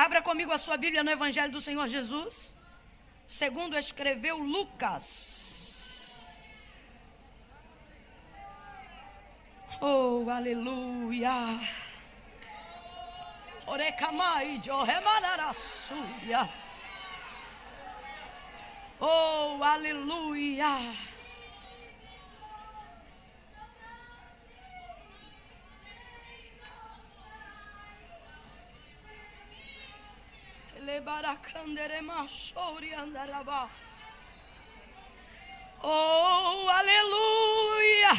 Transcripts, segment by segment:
Abra comigo a sua Bíblia no Evangelho do Senhor Jesus, segundo escreveu Lucas. Oh, aleluia. Orecamai de Oremanarassuia. Oh, aleluia. Oh, aleluia.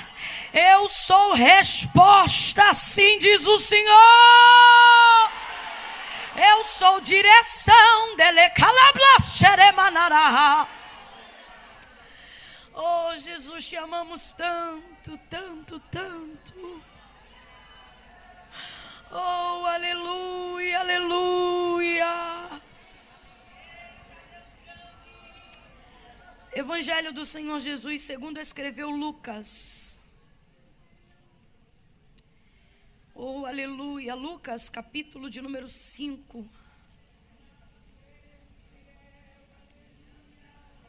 Eu sou resposta, assim diz o Senhor. Eu sou direção dele. Oh, Jesus, te amamos tanto, tanto, tanto. Oh, aleluia, aleluia. Evangelho do Senhor Jesus, segundo escreveu Lucas. Oh, aleluia. Lucas, capítulo de número 5.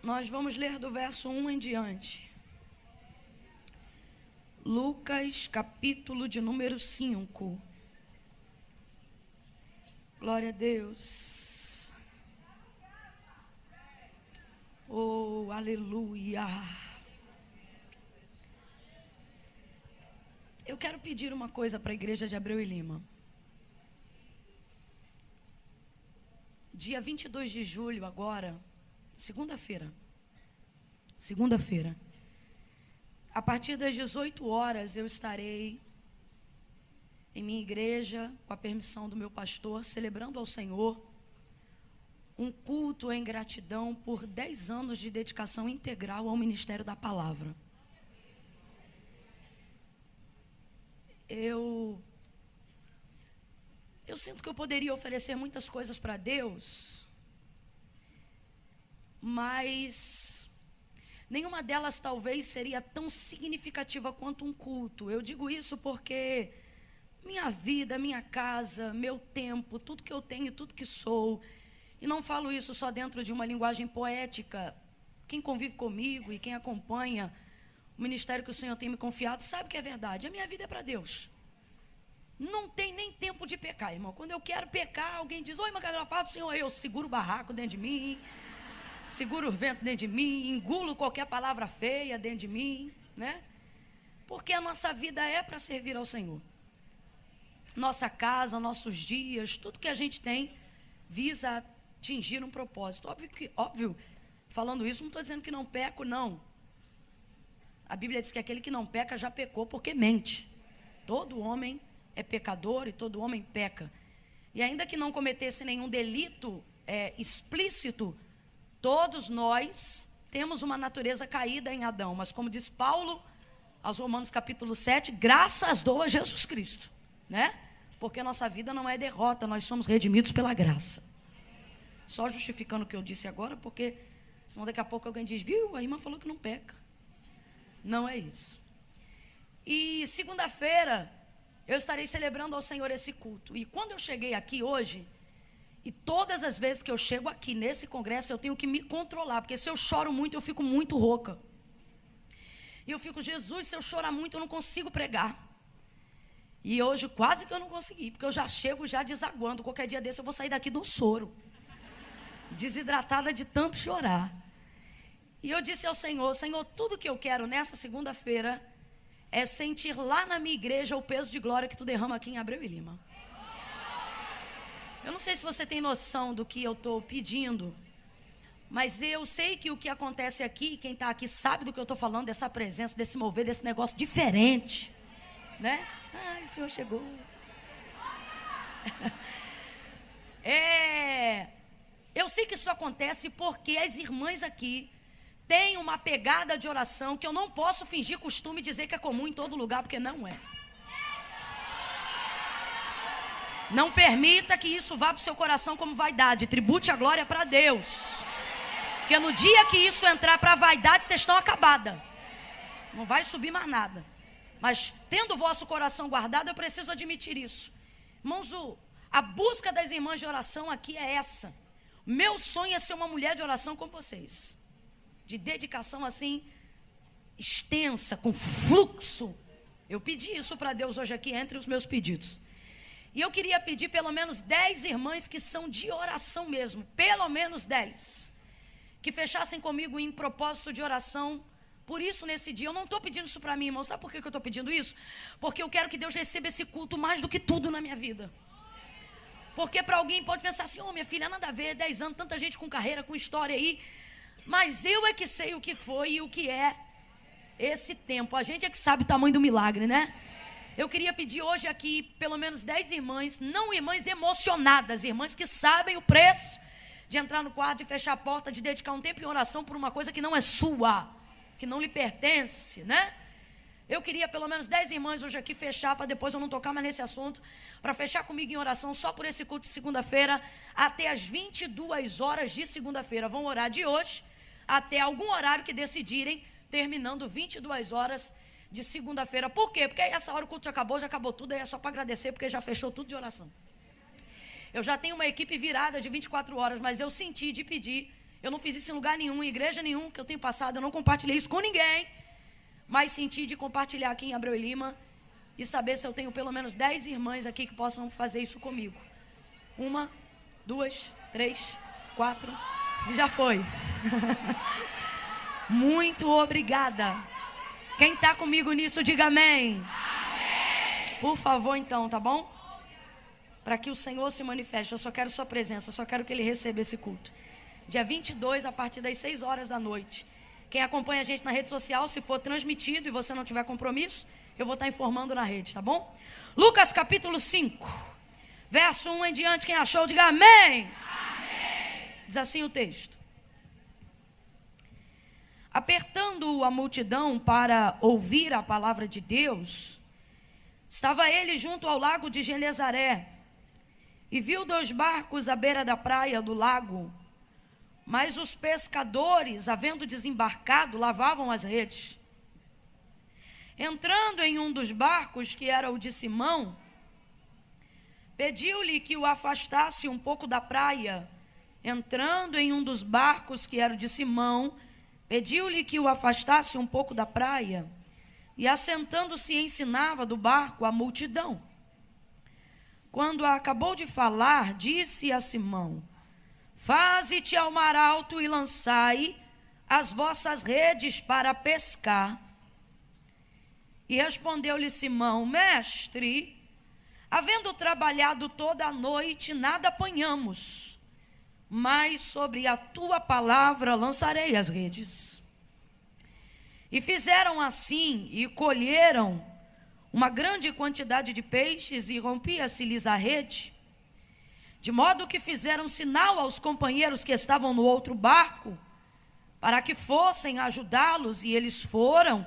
Nós vamos ler do verso 1 em diante. Lucas, capítulo de número 5. Glória a Deus. Oh, aleluia. Eu quero pedir uma coisa para a igreja de Abreu e Lima. Dia 22 de julho agora, segunda-feira, a partir das 18 horas eu estarei em minha igreja, com a permissão do meu pastor, celebrando ao Senhor um culto em gratidão por 10 anos de dedicação integral ao ministério da palavra. Eu sinto que eu poderia oferecer muitas coisas para Deus, mas nenhuma delas talvez seria tão significativa quanto um culto. Eu digo isso porque minha vida, minha casa, meu tempo, tudo que eu tenho, tudo que sou, e não falo isso só dentro de uma linguagem poética. Quem convive comigo e quem acompanha o ministério que o Senhor tem me confiado, sabe que é verdade. A minha vida é para Deus. Não tem nem tempo de pecar, irmão. Quando eu quero pecar, alguém diz: oi, Macarena, paz do Senhor. Eu seguro o barraco dentro de mim, seguro o vento dentro de mim, engulo qualquer palavra feia dentro de mim, né? Porque a nossa vida é para servir ao Senhor. Nossa casa, nossos dias, tudo que a gente tem visa atingir um propósito. Óbvio, falando isso, não estou dizendo que não peco, não. A Bíblia diz que aquele que não peca já pecou porque mente. Todo homem é pecador e todo homem peca. E ainda que não cometesse nenhum delito explícito, todos nós temos uma natureza caída em Adão. Mas como diz Paulo aos Romanos capítulo 7, graças dou a Jesus Cristo, né? Porque a nossa vida não é derrota, nós somos redimidos pela graça. Só justificando o que eu disse agora, porque senão daqui a pouco alguém diz: viu, a irmã falou que não peca. Não é isso. E segunda-feira eu estarei celebrando ao Senhor esse culto. E quando eu cheguei aqui hoje, e todas as vezes que eu chego aqui nesse congresso, eu tenho que me controlar, porque se eu choro muito, eu fico muito rouca. E eu fico: Jesus, se eu chorar muito, eu não consigo pregar. E hoje quase que eu não consegui, porque eu já chego já desaguando. Qualquer dia desse eu vou sair daqui do soro, desidratada de tanto chorar. E eu disse ao Senhor: Senhor, tudo que eu quero nessa segunda-feira é sentir lá na minha igreja o peso de glória que tu derrama aqui em Abreu e Lima. Eu não sei se você tem noção do que eu estou pedindo, mas eu sei que o que acontece aqui, quem está aqui sabe do que eu estou falando, dessa presença, desse mover, desse negócio diferente, né? Ai, o Senhor chegou. Eu sei que isso acontece porque as irmãs aqui têm uma pegada de oração que eu não posso fingir costume e dizer que é comum em todo lugar, porque não é. Não permita que isso vá para o seu coração como vaidade. Tribute a glória para Deus. Porque no dia que isso entrar para a vaidade, vocês estão acabadas. Não vai subir mais nada. Mas tendo o vosso coração guardado, eu preciso admitir isso. Irmãos, A busca das irmãs de oração aqui é essa. Meu sonho é ser uma mulher de oração como vocês. De dedicação assim, extensa, com fluxo. Eu pedi isso para Deus hoje aqui, entre os meus pedidos. E eu queria pedir pelo menos 10 irmãs que são de oração mesmo. Pelo menos 10. Que fechassem comigo em propósito de oração. Por isso, nesse dia, eu não estou pedindo isso para mim, irmão. Sabe por que eu estou pedindo isso? Porque eu quero que Deus receba esse culto mais do que tudo na minha vida. Porque para alguém pode pensar assim, minha filha, nada a ver, 10 anos, tanta gente com carreira, com história aí. Mas eu é que sei o que foi e o que é esse tempo. A gente é que sabe o tamanho do milagre, né? Eu queria pedir hoje aqui, pelo menos 10 irmãs, não irmãs emocionadas, irmãs que sabem o preço de entrar no quarto, de fechar a porta, de dedicar um tempo em oração por uma coisa que não é sua, que não lhe pertence, né? Eu queria pelo menos 10 irmãs hoje aqui fechar, para depois eu não tocar mais nesse assunto, para fechar comigo em oração só por esse culto de segunda-feira, até as 22 horas de segunda-feira. Vão orar de hoje até algum horário que decidirem, terminando 22 horas de segunda-feira. Por quê? Porque aí essa hora o culto já acabou tudo, aí é só para agradecer, porque já fechou tudo de oração. Eu já tenho uma equipe virada de 24 horas, mas eu senti de pedir, eu não fiz isso em lugar nenhum, em igreja nenhuma que eu tenho passado, eu não compartilhei isso com ninguém, mas senti de compartilhar aqui em Abreu e Lima e saber se eu tenho pelo menos 10 irmãs aqui que possam fazer isso comigo. 1, 2, 3, 4, já foi. Muito obrigada. Quem está comigo nisso, diga amém. Amém. Por favor, então, tá bom? Para que o Senhor se manifeste, eu só quero sua presença, só quero que Ele receba esse culto. Dia 22, a partir das 6 horas da noite. Quem acompanha a gente na rede social, se for transmitido e você não tiver compromisso, eu vou estar informando na rede, tá bom? Lucas capítulo 5, verso 1 em diante, quem achou, diga amém. Amém. Diz assim o texto. Apertando a multidão para ouvir a palavra de Deus, estava ele junto ao lago de Genezaré, e viu 2 barcos à beira da praia do lago, mas os pescadores, havendo desembarcado, lavavam as redes. Entrando em um dos barcos, que era o de Simão, pediu-lhe que o afastasse um pouco da praia. Entrando em um dos barcos, que era o de Simão, pediu-lhe que o afastasse um pouco da praia, e assentando-se ensinava do barco a multidão. Quando acabou de falar, disse a Simão: faze-te ao mar alto e lançai as vossas redes para pescar. E respondeu-lhe Simão: mestre, havendo trabalhado toda a noite, nada apanhamos, mas sobre a tua palavra lançarei as redes. E fizeram assim, e colheram uma grande quantidade de peixes, e rompia-se-lhes a rede, de modo que fizeram sinal aos companheiros que estavam no outro barco, para que fossem ajudá-los, e eles foram,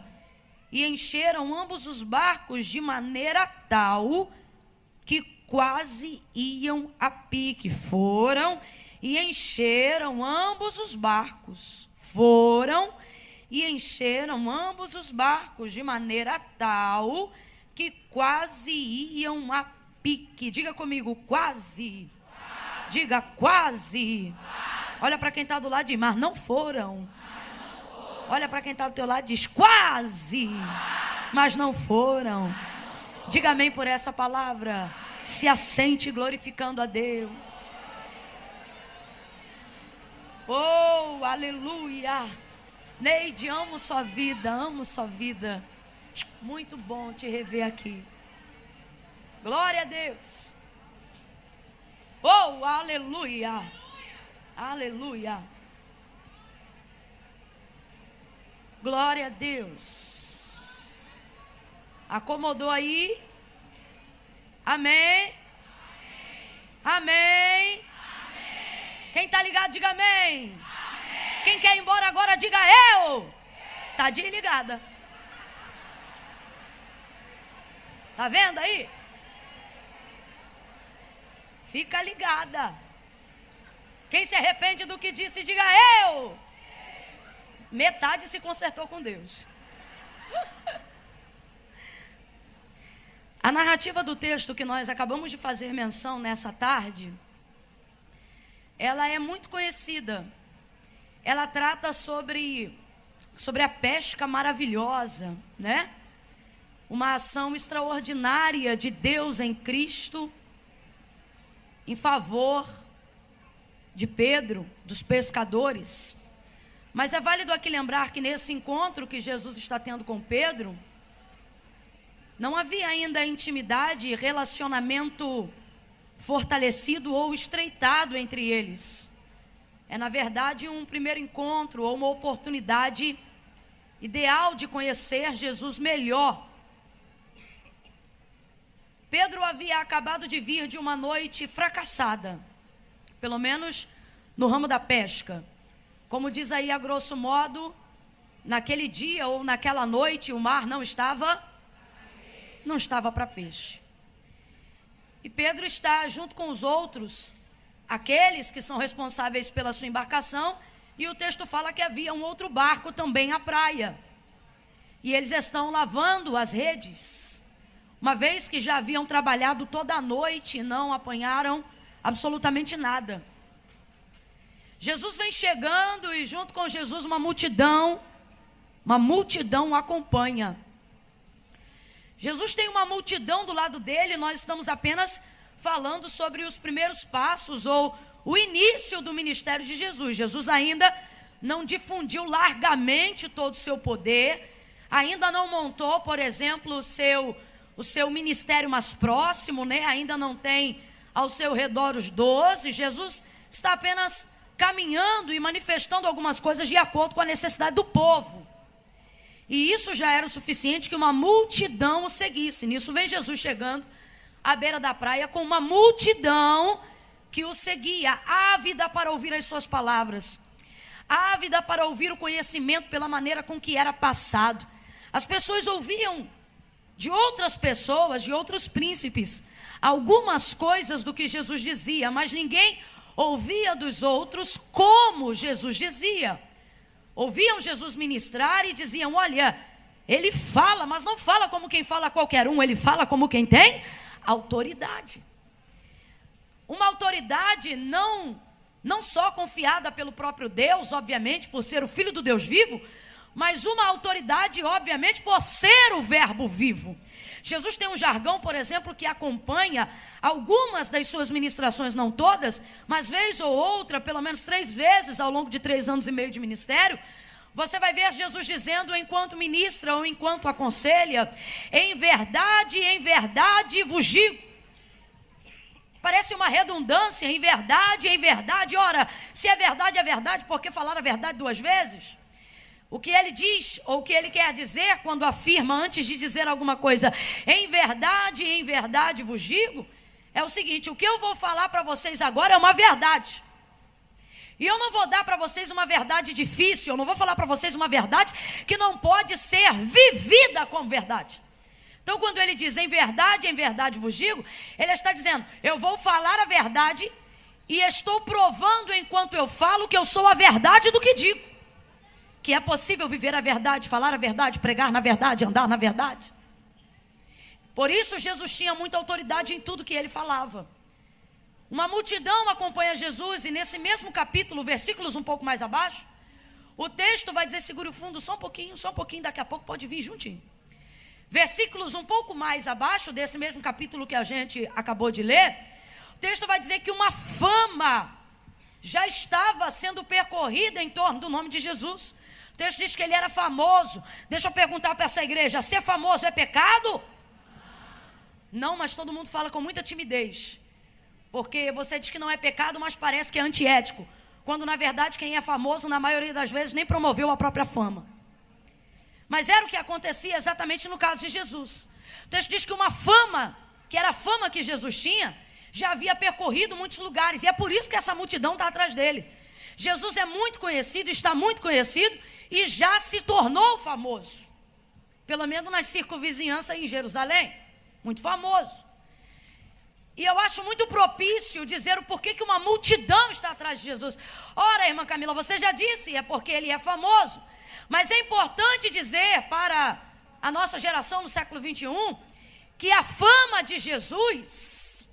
e encheram ambos os barcos de maneira tal, que quase iam a pique. Foram e encheram ambos os barcos. Foram e encheram ambos os barcos de maneira tal que quase iam a pique. Diga comigo, quase. Diga, quase. Olha para quem está do lado e diz, mas não foram. Olha para quem está do teu lado e diz, quase, mas não foram. Diga amém por essa palavra. Se assente glorificando a Deus. Oh, aleluia. Neide, amo sua vida, amo sua vida. Muito bom te rever aqui. Glória a Deus. Oh, aleluia. Aleluia. Glória a Deus. Acomodou aí? Amém? Amém? Quem está ligado, diga amém. Amém. Quem quer ir embora agora, diga eu. Está desligada. Está vendo aí? Fica ligada. Quem se arrepende do que disse, diga eu. Metade se consertou com Deus. A narrativa do texto que nós acabamos de fazer menção nessa tarde, ela é muito conhecida. Ela trata sobre a pesca maravilhosa, né? Uma ação extraordinária de Deus em Cristo, em favor de Pedro, dos pescadores. Mas é válido aqui lembrar que nesse encontro que Jesus está tendo com Pedro, não havia ainda intimidade e relacionamento fortalecido ou estreitado entre eles. É, na verdade, um primeiro encontro ou uma oportunidade ideal de conhecer Jesus melhor. Pedro havia acabado de vir de uma noite fracassada, pelo menos no ramo da pesca. Como diz aí a grosso modo, naquele dia ou naquela noite o mar não estava para peixe. E Pedro está junto com os outros, aqueles que são responsáveis pela sua embarcação, e o texto fala que havia um outro barco também à praia. E eles estão lavando as redes, uma vez que já haviam trabalhado toda a noite e não apanharam absolutamente nada. Jesus vem chegando e junto com Jesus uma multidão o acompanha. Jesus tem uma multidão do lado dele, nós estamos apenas falando sobre os primeiros passos ou o início do ministério de Jesus. Jesus ainda não difundiu largamente todo o seu poder, ainda não montou, por exemplo, o seu ministério mais próximo, né? Ainda não tem ao seu redor os 12. Jesus está apenas caminhando e manifestando algumas coisas de acordo com a necessidade do povo. E isso já era o suficiente que uma multidão o seguisse. Nisso vem Jesus chegando à beira da praia com uma multidão que o seguia, ávida para ouvir as suas palavras, ávida para ouvir o conhecimento pela maneira com que era passado. As pessoas ouviam de outras pessoas, de outros príncipes, algumas coisas do que Jesus dizia, mas ninguém ouvia dos outros como Jesus dizia. Ouviam Jesus ministrar e diziam: olha, ele fala, mas não fala como quem fala qualquer um, ele fala como quem tem autoridade. Uma autoridade não só confiada pelo próprio Deus, obviamente, por ser o Filho do Deus vivo, mas uma autoridade, obviamente, por ser o Verbo vivo. Jesus tem um jargão, por exemplo, que acompanha algumas das suas ministrações, não todas, mas vez ou outra, pelo menos 3 vezes ao longo de 3 anos e meio de ministério, você vai ver Jesus dizendo, enquanto ministra ou enquanto aconselha: em verdade vos digo. Parece uma redundância, em verdade. Ora, se é verdade, por que falar a verdade 2 vezes? O que ele diz, ou o que ele quer dizer quando afirma, antes de dizer alguma coisa, em verdade vos digo, é o seguinte: o que eu vou falar para vocês agora é uma verdade. E eu não vou dar para vocês uma verdade difícil, eu não vou falar para vocês uma verdade que não pode ser vivida como verdade. Então, quando ele diz em verdade vos digo, ele está dizendo: eu vou falar a verdade e estou provando enquanto eu falo que eu sou a verdade do que digo. Que é possível viver a verdade, falar a verdade, pregar na verdade, andar na verdade. Por isso Jesus tinha muita autoridade em tudo que ele falava. Uma multidão acompanha Jesus e nesse mesmo capítulo, versículos um pouco mais abaixo, o texto vai dizer, segure o fundo só um pouquinho, daqui a pouco pode vir juntinho. Versículos um pouco mais abaixo desse mesmo capítulo que a gente acabou de ler, o texto vai dizer que uma fama já estava sendo percorrida em torno do nome de Jesus. O texto diz que ele era famoso. Deixa eu perguntar para essa igreja: ser famoso é pecado? Não, mas todo mundo fala com muita timidez. Porque você diz que não é pecado, mas parece que é antiético. Quando na verdade quem é famoso, na maioria das vezes, nem promoveu a própria fama. Mas era o que acontecia exatamente no caso de Jesus. O texto diz que uma fama, que era a fama que Jesus tinha, já havia percorrido muitos lugares. E é por isso que essa multidão está atrás dele. Jesus é muito conhecido, está muito conhecido e já se tornou famoso. Pelo menos nas circunvizinhanças em Jerusalém. Muito famoso. E eu acho muito propício dizer o porquê que uma multidão está atrás de Jesus. Ora, irmã Camila, você já disse, é porque ele é famoso. Mas é importante dizer para a nossa geração no século 21, que a fama de Jesus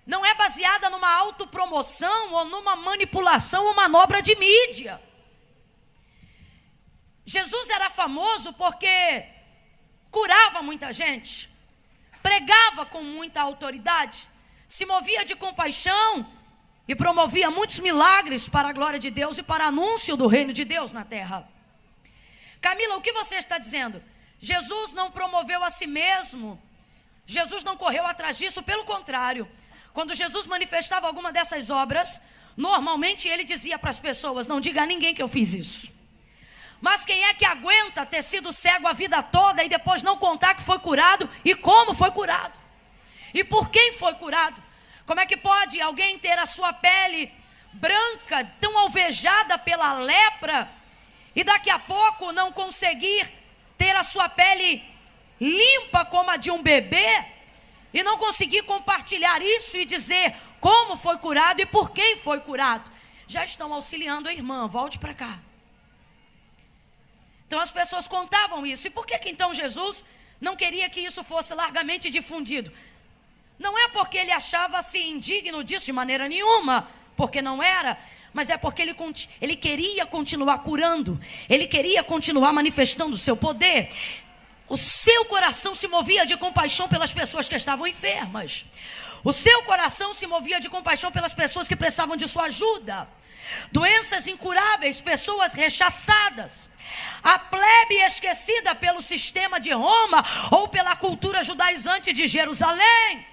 não é baseada numa autopromoção ou numa manipulação ou manobra de mídia. Jesus era famoso porque curava muita gente, pregava com muita autoridade, se movia de compaixão e promovia muitos milagres para a glória de Deus e para anúncio do reino de Deus na terra. Camila, o que você está dizendo? Jesus não promoveu a si mesmo, Jesus não correu atrás disso, pelo contrário. Quando Jesus manifestava alguma dessas obras, normalmente ele dizia para as pessoas: não diga a ninguém que eu fiz isso. Mas quem é que aguenta ter sido cego a vida toda e depois não contar que foi curado e como foi curado? E por quem foi curado? Como é que pode alguém ter a sua pele branca, tão alvejada pela lepra, e daqui a pouco não conseguir ter a sua pele limpa como a de um bebê, e não conseguir compartilhar isso e dizer como foi curado e por quem foi curado? Já estão auxiliando a irmã, volte para cá. Então as pessoas contavam isso. E por que então Jesus não queria que isso fosse largamente difundido? Não é porque ele achava-se indigno disso de maneira nenhuma, porque não era, mas é porque ele queria continuar curando, ele queria continuar manifestando o seu poder. O seu coração se movia de compaixão pelas pessoas que estavam enfermas. O seu coração se movia de compaixão pelas pessoas que precisavam de sua ajuda. Doenças incuráveis, pessoas rechaçadas, a plebe esquecida pelo sistema de Roma ou pela cultura judaizante de Jerusalém.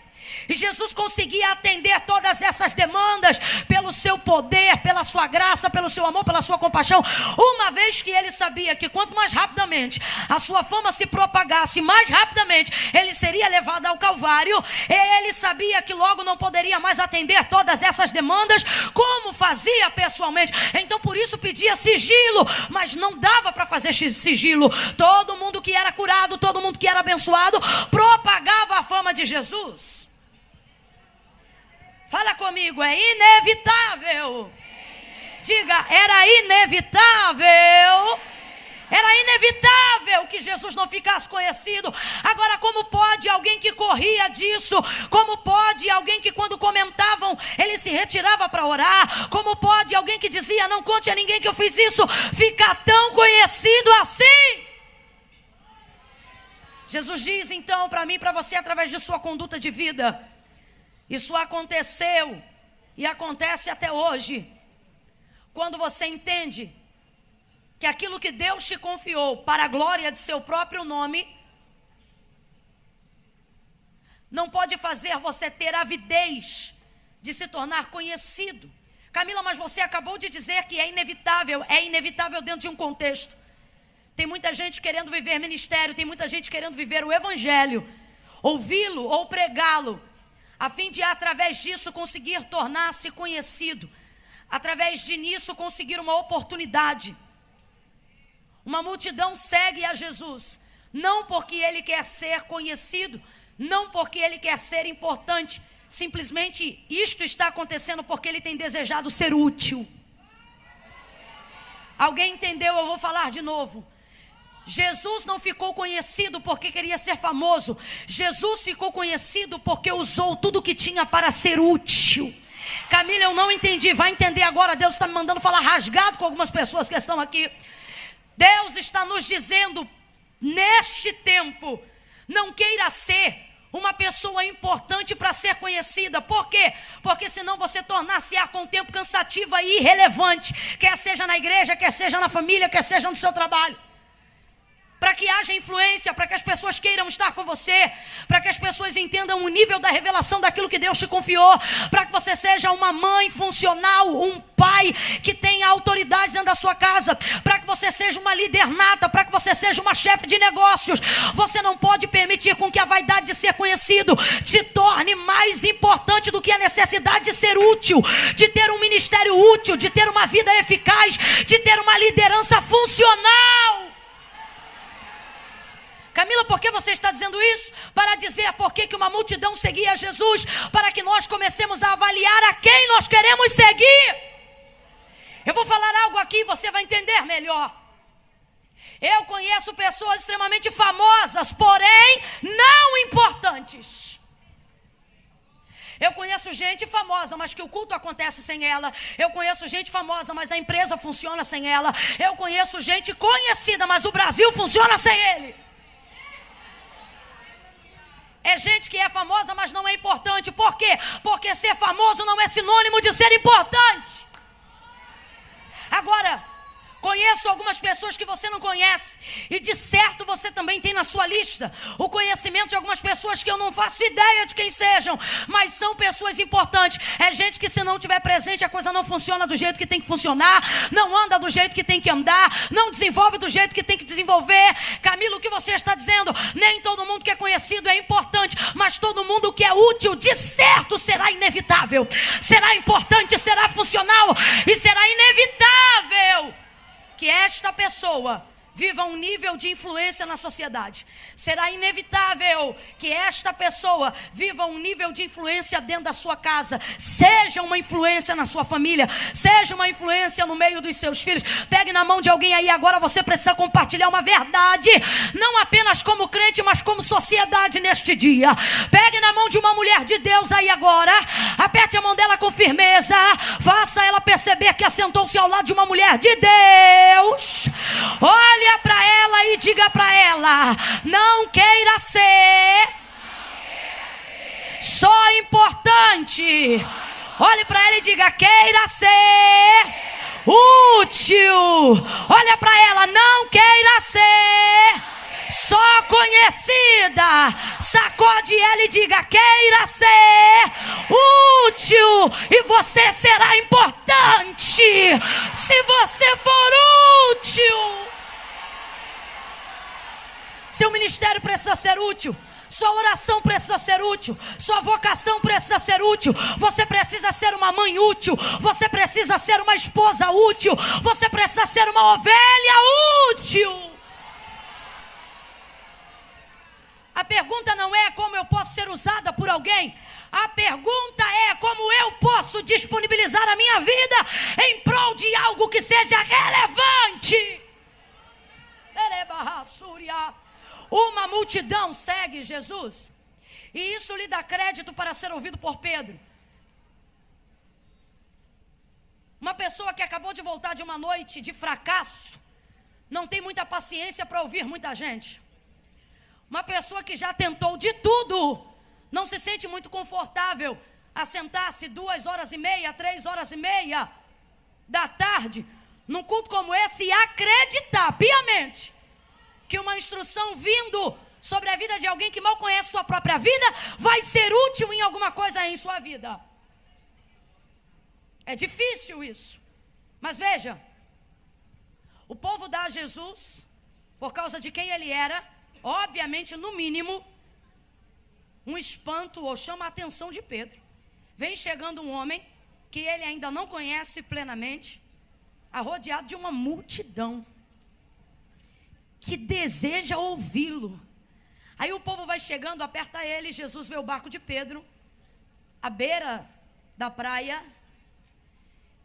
E Jesus conseguia atender todas essas demandas pelo seu poder, pela sua graça, pelo seu amor, pela sua compaixão, uma vez que ele sabia que quanto mais rapidamente a sua fama se propagasse, mais rapidamente ele seria levado ao Calvário. Ele sabia que logo não poderia mais atender todas essas demandas como fazia pessoalmente. Então por isso pedia sigilo, mas não dava para fazer sigilo. Todo mundo que era curado, todo mundo que era abençoado, propagava a fama de Jesus. Fala comigo, é inevitável. Diga, era inevitável. Era inevitável que Jesus não ficasse conhecido. Agora, como pode alguém que corria disso? Como pode alguém que quando comentavam, ele se retirava para orar? Como pode alguém que dizia, não conte a ninguém que eu fiz isso, ficar tão conhecido assim? Jesus diz então para mim e para você, através de sua conduta de vida, isso aconteceu e acontece até hoje, quando você entende que aquilo que Deus te confiou para a glória de seu próprio nome, não pode fazer você ter avidez de se tornar conhecido. Camila, mas você acabou de dizer que é inevitável dentro de um contexto. Tem muita gente querendo viver ministério, tem muita gente querendo viver o evangelho, ouvi-lo ou pregá-lo, a fim de, através disso, conseguir tornar-se conhecido. Através de nisso, conseguir uma oportunidade. Uma multidão segue a Jesus, não porque ele quer ser conhecido, não porque ele quer ser importante. Simplesmente isto está acontecendo porque ele tem desejado ser útil. Alguém entendeu? Eu vou falar de novo. Jesus não ficou conhecido porque queria ser famoso. Jesus ficou conhecido porque usou tudo que tinha para ser útil. Camila, eu não entendi. Vai entender agora. Deus está me mandando falar rasgado com algumas pessoas que estão aqui. Deus está nos dizendo, neste tempo, não queira ser uma pessoa importante para ser conhecida. Por quê? Porque senão você tornar-se-á com o tempo cansativa e irrelevante. Quer seja na igreja, quer seja na família, quer seja no seu trabalho. Para que haja influência, para que as pessoas queiram estar com você, para que as pessoas entendam o nível da revelação daquilo que Deus te confiou, para que você seja uma mãe funcional, um pai que tenha autoridade dentro da sua casa, para que você seja uma líder nata, para que você seja uma chefe de negócios. Você não pode permitir com que a vaidade de ser conhecido te torne mais importante do que a necessidade de ser útil, de ter um ministério útil, de ter uma vida eficaz, de ter uma liderança funcional. Camila, por que você está dizendo isso? Para dizer por que uma multidão seguia Jesus, para que nós comecemos a avaliar a quem nós queremos seguir. Eu vou falar algo aqui e você vai entender melhor. Eu conheço pessoas extremamente famosas, porém não importantes. Eu conheço gente famosa, mas que o culto acontece sem ela. Eu conheço gente famosa, mas a empresa funciona sem ela. Eu conheço gente conhecida, mas o Brasil funciona sem ele. É gente que é famosa, mas não é importante. Por quê? Porque ser famoso não é sinônimo de ser importante. Agora, conheço algumas pessoas que você não conhece, e de certo você também tem na sua lista o conhecimento de algumas pessoas que eu não faço ideia de quem sejam, mas são pessoas importantes. É gente que, se não tiver presente, a coisa não funciona do jeito que tem que funcionar, não anda do jeito que tem que andar, não desenvolve do jeito que tem que desenvolver. Camila, o que você está dizendo? Nem todo mundo que é conhecido é importante, mas todo mundo que é útil, de certo, será inevitável, será importante, será funcional e será inevitável que esta pessoa viva um nível de influência na sociedade. Será inevitável que esta pessoa viva um nível de influência dentro da sua casa. Seja uma influência na sua família, seja uma influência no meio dos seus filhos. Pegue na mão de alguém aí agora, você precisa compartilhar uma verdade, não apenas como crente, mas como sociedade neste dia. Pegue na mão de uma mulher de Deus aí agora, aperte a mão dela com firmeza, faça ela perceber que assentou-se ao lado de uma mulher de Deus. Olha para ela e diga para ela: não queira ser só importante. Olhe para ela e diga: queira ser útil. Olha para ela: não queira ser só conhecida. Sacode ela e diga: queira ser útil, e você será importante se você for útil. Seu ministério precisa ser útil, sua oração precisa ser útil, sua vocação precisa ser útil. Você precisa ser uma mãe útil, você precisa ser uma esposa útil, você precisa ser uma ovelha útil. A pergunta não é como eu posso ser usada por alguém, a pergunta é como eu posso disponibilizar a minha vida em prol de algo que seja relevante. Uma multidão segue Jesus, e isso lhe dá crédito para ser ouvido por Pedro. Uma pessoa que acabou de voltar de uma noite de fracasso não tem muita paciência para ouvir muita gente. Uma pessoa que já tentou de tudo não se sente muito confortável a sentar-se 2h30, 3h30 da tarde num culto como esse e acreditar piamente que uma instrução vindo sobre a vida de alguém que mal conhece sua própria vida vai ser útil em alguma coisa em sua vida. É difícil isso. Mas veja, o povo dá a Jesus, por causa de quem ele era, obviamente, no mínimo, um espanto, ou chama a atenção de Pedro. Vem chegando um homem que ele ainda não conhece plenamente, arrodeado de uma multidão que deseja ouvi-lo. Aí o povo vai chegando, aperta ele. Jesus vê o barco de Pedro à beira da praia,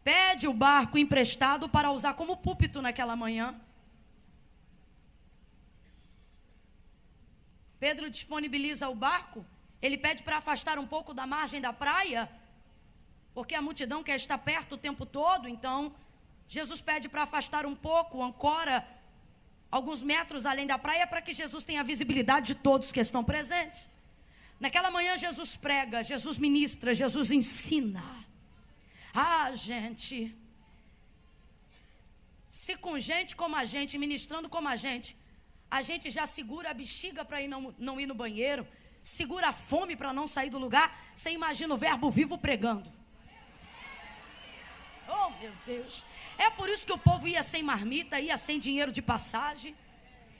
pede o barco emprestado para usar como púlpito naquela manhã. Pedro disponibiliza o barco, ele pede para afastar um pouco da margem da praia, porque a multidão quer estar perto o tempo todo. Então Jesus pede para afastar um pouco, ancora alguns metros além da praia, para que Jesus tenha a visibilidade de todos que estão presentes. Naquela manhã Jesus prega, Jesus ministra, Jesus ensina. Gente, se com gente como a gente, ministrando como a gente já segura a bexiga para não ir no banheiro, segura a fome para não sair do lugar, você imagina o verbo vivo pregando. Oh, meu Deus. É por isso que o povo ia sem marmita, ia sem dinheiro de passagem,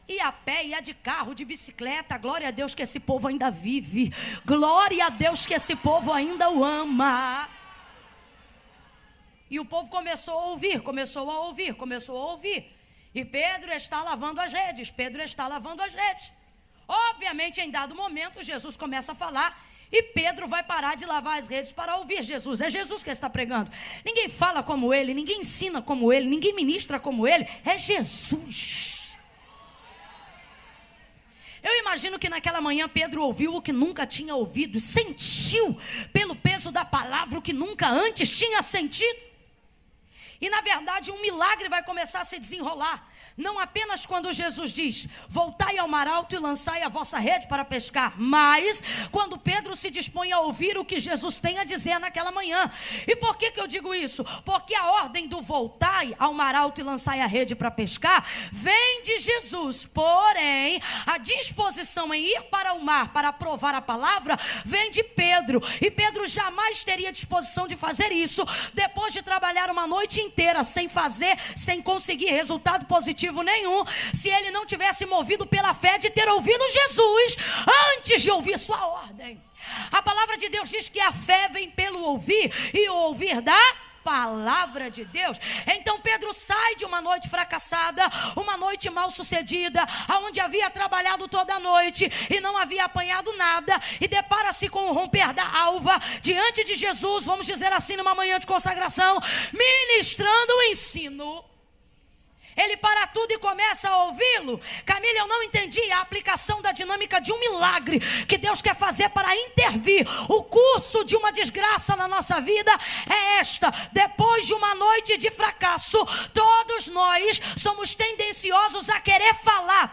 ia a pé, ia de carro, de bicicleta. Glória a Deus que esse povo ainda vive. Glória a Deus que esse povo ainda o ama. E o povo começou a ouvir. E Pedro está lavando as redes. Obviamente, em dado momento, Jesus começa a falar, e Pedro vai parar de lavar as redes para ouvir Jesus. É Jesus que está pregando. Ninguém fala como ele, ninguém ensina como ele, ninguém ministra como ele. É Jesus. Eu imagino que naquela manhã Pedro ouviu o que nunca tinha ouvido, sentiu pelo peso da palavra o que nunca antes tinha sentido. E na verdade um milagre vai começar a se desenrolar. Não apenas quando Jesus diz, voltai ao mar alto e lançai a vossa rede para pescar, mas quando Pedro se dispõe a ouvir o que Jesus tem a dizer naquela manhã. E por que eu digo isso? Porque a ordem do voltai ao mar alto e lançai a rede para pescar vem de Jesus, porém a disposição em ir para o mar para provar a palavra vem de Pedro. E Pedro jamais teria disposição de fazer isso depois de trabalhar uma noite inteira sem conseguir resultado positivo nenhum, se ele não tivesse movido pela fé de ter ouvido Jesus antes de ouvir sua ordem. A palavra de Deus diz que a fé vem pelo ouvir e o ouvir da palavra de Deus. Então Pedro sai de uma noite fracassada, uma noite mal sucedida, aonde havia trabalhado toda a noite e não havia apanhado nada, e depara-se com o romper da alva diante de Jesus, vamos dizer assim, numa manhã de consagração, ministrando o ensino. Ele para tudo e começa a ouvi-lo. Camila, eu não entendi a aplicação da dinâmica de um milagre que Deus quer fazer para intervir. O curso de uma desgraça na nossa vida é esta: depois de uma noite de fracasso, todos nós somos tendenciosos a querer falar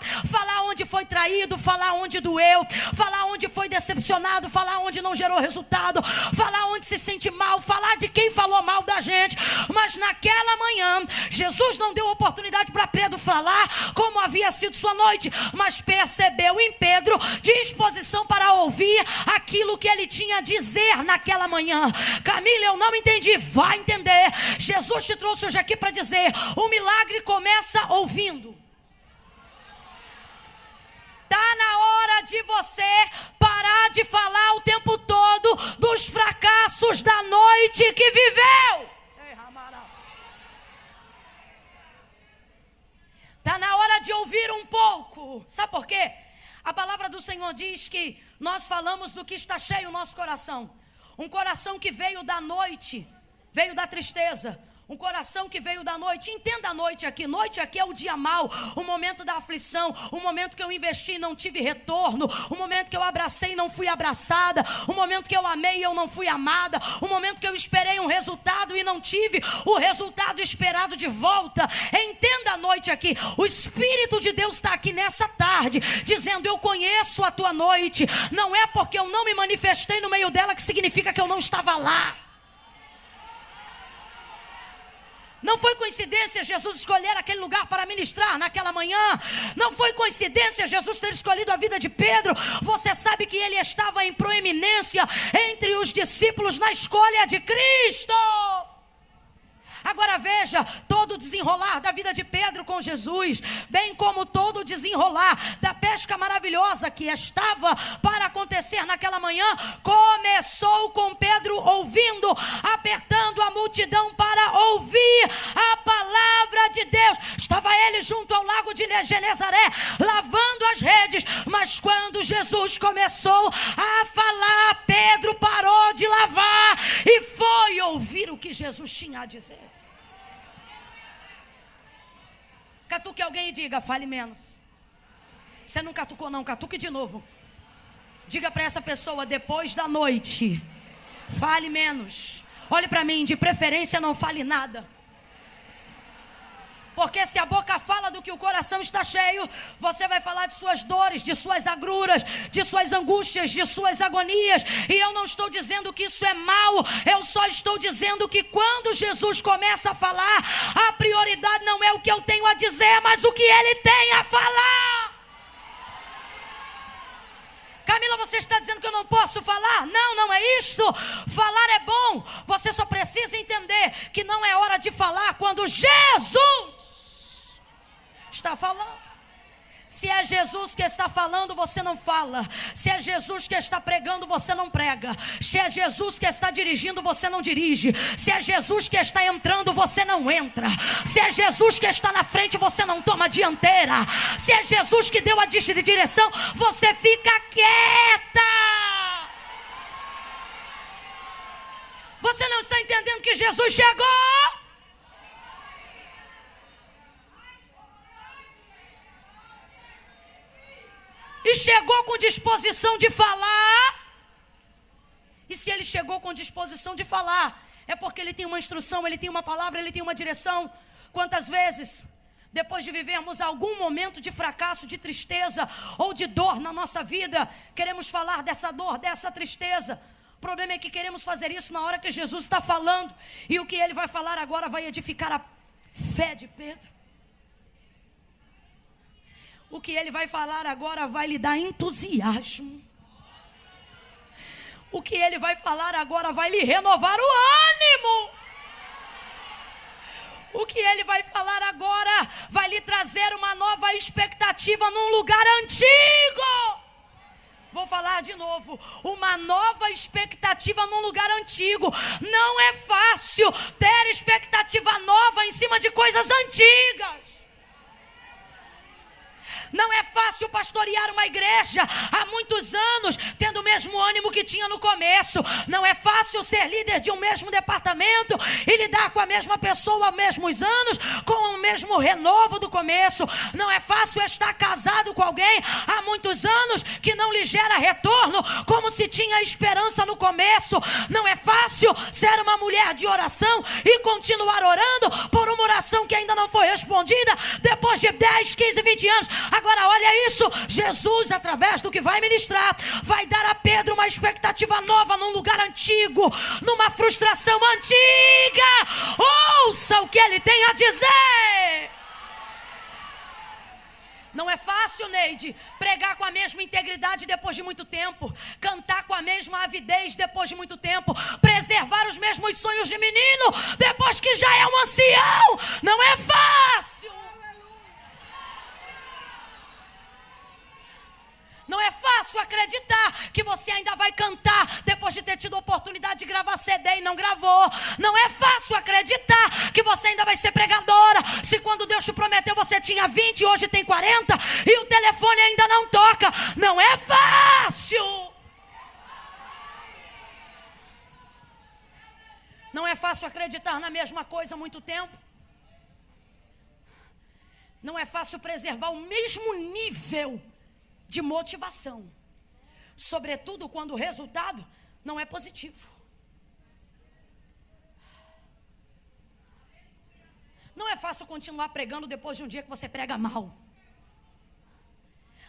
onde foi traído, falar onde doeu, falar onde foi decepcionado, falar onde não gerou resultado, falar onde se sente mal, falar de quem falou mal da gente. Mas naquela manhã, Jesus não deu oportunidade para Pedro falar como havia sido sua noite, mas percebeu em Pedro disposição para ouvir aquilo que ele tinha a dizer naquela manhã. Camila, eu não entendi. Vai entender. Jesus te trouxe hoje aqui para dizer: o milagre começa ouvindo. Está na hora de você parar de falar o tempo todo dos fracassos da noite que viveu. Está na hora de ouvir um pouco. Sabe por quê? A palavra do Senhor diz que nós falamos do que está cheio o nosso coração. Um coração que veio da noite, veio da tristeza. Um coração que veio da noite. Entenda a noite aqui. Noite aqui é o dia mau, o momento da aflição, o momento que eu investi e não tive retorno, o momento que eu abracei e não fui abraçada, o momento que eu amei e eu não fui amada, o momento que eu esperei um resultado e não tive o resultado esperado de volta. Entenda a noite aqui. O Espírito de Deus está aqui nessa tarde dizendo: eu conheço a tua noite. Não é porque eu não me manifestei no meio dela que significa que eu não estava lá. Não foi coincidência Jesus escolher aquele lugar para ministrar naquela manhã. Não foi coincidência Jesus ter escolhido a vida de Pedro. Você sabe que ele estava em proeminência entre os discípulos na escolha de Cristo. Agora veja, todo o desenrolar da vida de Pedro com Jesus, bem como todo o desenrolar da pesca maravilhosa que estava para acontecer naquela manhã, começou com Pedro ouvindo, apertando a multidão para ouvir a palavra de Deus. Estava ele junto ao lago de Genezaré, lavando as redes, mas quando Jesus começou a falar, Pedro parou de lavar e foi ouvir o que Jesus tinha a dizer. Catuque alguém e diga: fale menos. Você não catucou não, catuque de novo. Diga para essa pessoa: depois da noite, fale menos. Olhe para mim, de preferência não fale nada. Porque se a boca fala do que o coração está cheio, você vai falar de suas dores, de suas agruras, de suas angústias, de suas agonias. E eu não estou dizendo que isso é mal. Eu só estou dizendo que quando Jesus começa a falar, a prioridade não é o que eu tenho a dizer, mas o que ele tem a falar. Camila, você está dizendo que eu não posso falar? Não, não é isto. Falar é bom. Você só precisa entender que não é hora de falar quando Jesus está falando. Se é Jesus que está falando, você não fala. Se é Jesus que está pregando, você não prega. Se é Jesus que está dirigindo, você não dirige. Se é Jesus que está entrando, você não entra. Se é Jesus que está na frente, você não toma dianteira. Se é Jesus que deu a direção, você fica quieta. Você não está entendendo que Jesus chegou? chegou com disposição de falar, e se ele chegou com disposição de falar, é porque ele tem uma instrução, ele tem uma palavra, ele tem uma direção. Quantas vezes, depois de vivermos algum momento de fracasso, de tristeza ou de dor na nossa vida, queremos falar dessa dor, dessa tristeza. O problema é que queremos fazer isso na hora que Jesus está falando, e o que ele vai falar agora vai edificar a fé de Pedro. O que ele vai falar agora vai lhe dar entusiasmo. O que ele vai falar agora vai lhe renovar o ânimo. O que ele vai falar agora vai lhe trazer uma nova expectativa num lugar antigo. Vou falar de novo, uma nova expectativa num lugar antigo. Não é fácil ter expectativa nova em cima de coisas antigas. Não é fácil pastorear uma igreja há muitos anos, tendo o mesmo ânimo que tinha no começo. Não é fácil ser líder de um mesmo departamento e lidar com a mesma pessoa há mesmos anos, com o mesmo renovo do começo. Não é fácil estar casado com alguém há muitos anos que não lhe gera retorno, como se tinha esperança no começo. Não é fácil ser uma mulher de oração e continuar orando por uma oração que ainda não foi respondida depois de 10, 15, 20 anos. Agora olha isso, Jesus, através do que vai ministrar, vai dar a Pedro uma expectativa nova num lugar antigo, numa frustração antiga. Ouça o que ele tem a dizer. Não é fácil, Neide, pregar com a mesma integridade depois de muito tempo, cantar com a mesma avidez depois de muito tempo, preservar os mesmos sonhos de menino depois que já é um ancião. Não é fácil. Não é fácil acreditar que você ainda vai cantar depois de ter tido a oportunidade de gravar CD e não gravou. Não é fácil acreditar que você ainda vai ser pregadora se quando Deus te prometeu você tinha 20 e hoje tem 40 e o telefone ainda não toca. Não é fácil. Não é fácil acreditar na mesma coisa há muito tempo. Não é fácil preservar o mesmo nível de motivação, sobretudo quando o resultado não é positivo. Não é fácil continuar pregando depois de um dia que você prega mal.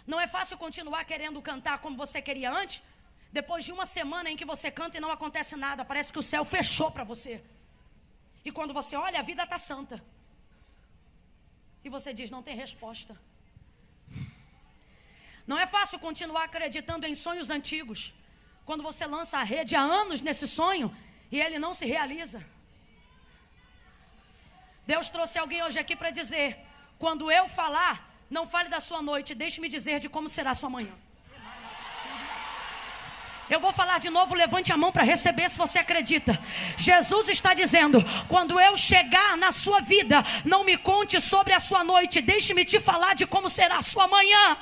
Não é fácil continuar querendo cantar como você queria antes, depois de uma semana em que você canta e não acontece nada, parece que o céu fechou para você. E quando você olha, a vida está santa. E você diz, não tem resposta. Não é fácil continuar acreditando em sonhos antigos, quando você lança a rede há anos nesse sonho e ele não se realiza. Deus trouxe alguém hoje aqui para dizer, quando eu falar, não fale da sua noite, deixe-me dizer de como será a sua manhã. Eu vou falar de novo, levante a mão para receber se você acredita. Jesus está dizendo, quando eu chegar na sua vida, não me conte sobre a sua noite, deixe-me te falar de como será a sua manhã.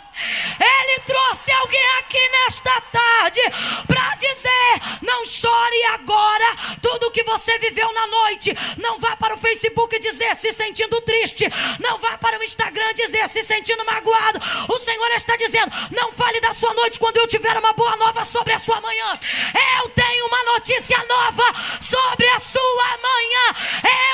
Ele trouxe alguém aqui nesta tarde para dizer, não chore agora tudo que você viveu na noite. Não vá para o Facebook dizer se sentindo triste, não vá para o Instagram dizer se sentindo magoado. O Senhor está dizendo, não fale da sua noite quando eu tiver uma boa nova sobre a sua manhã. Eu tenho uma notícia nova sobre a sua manhã.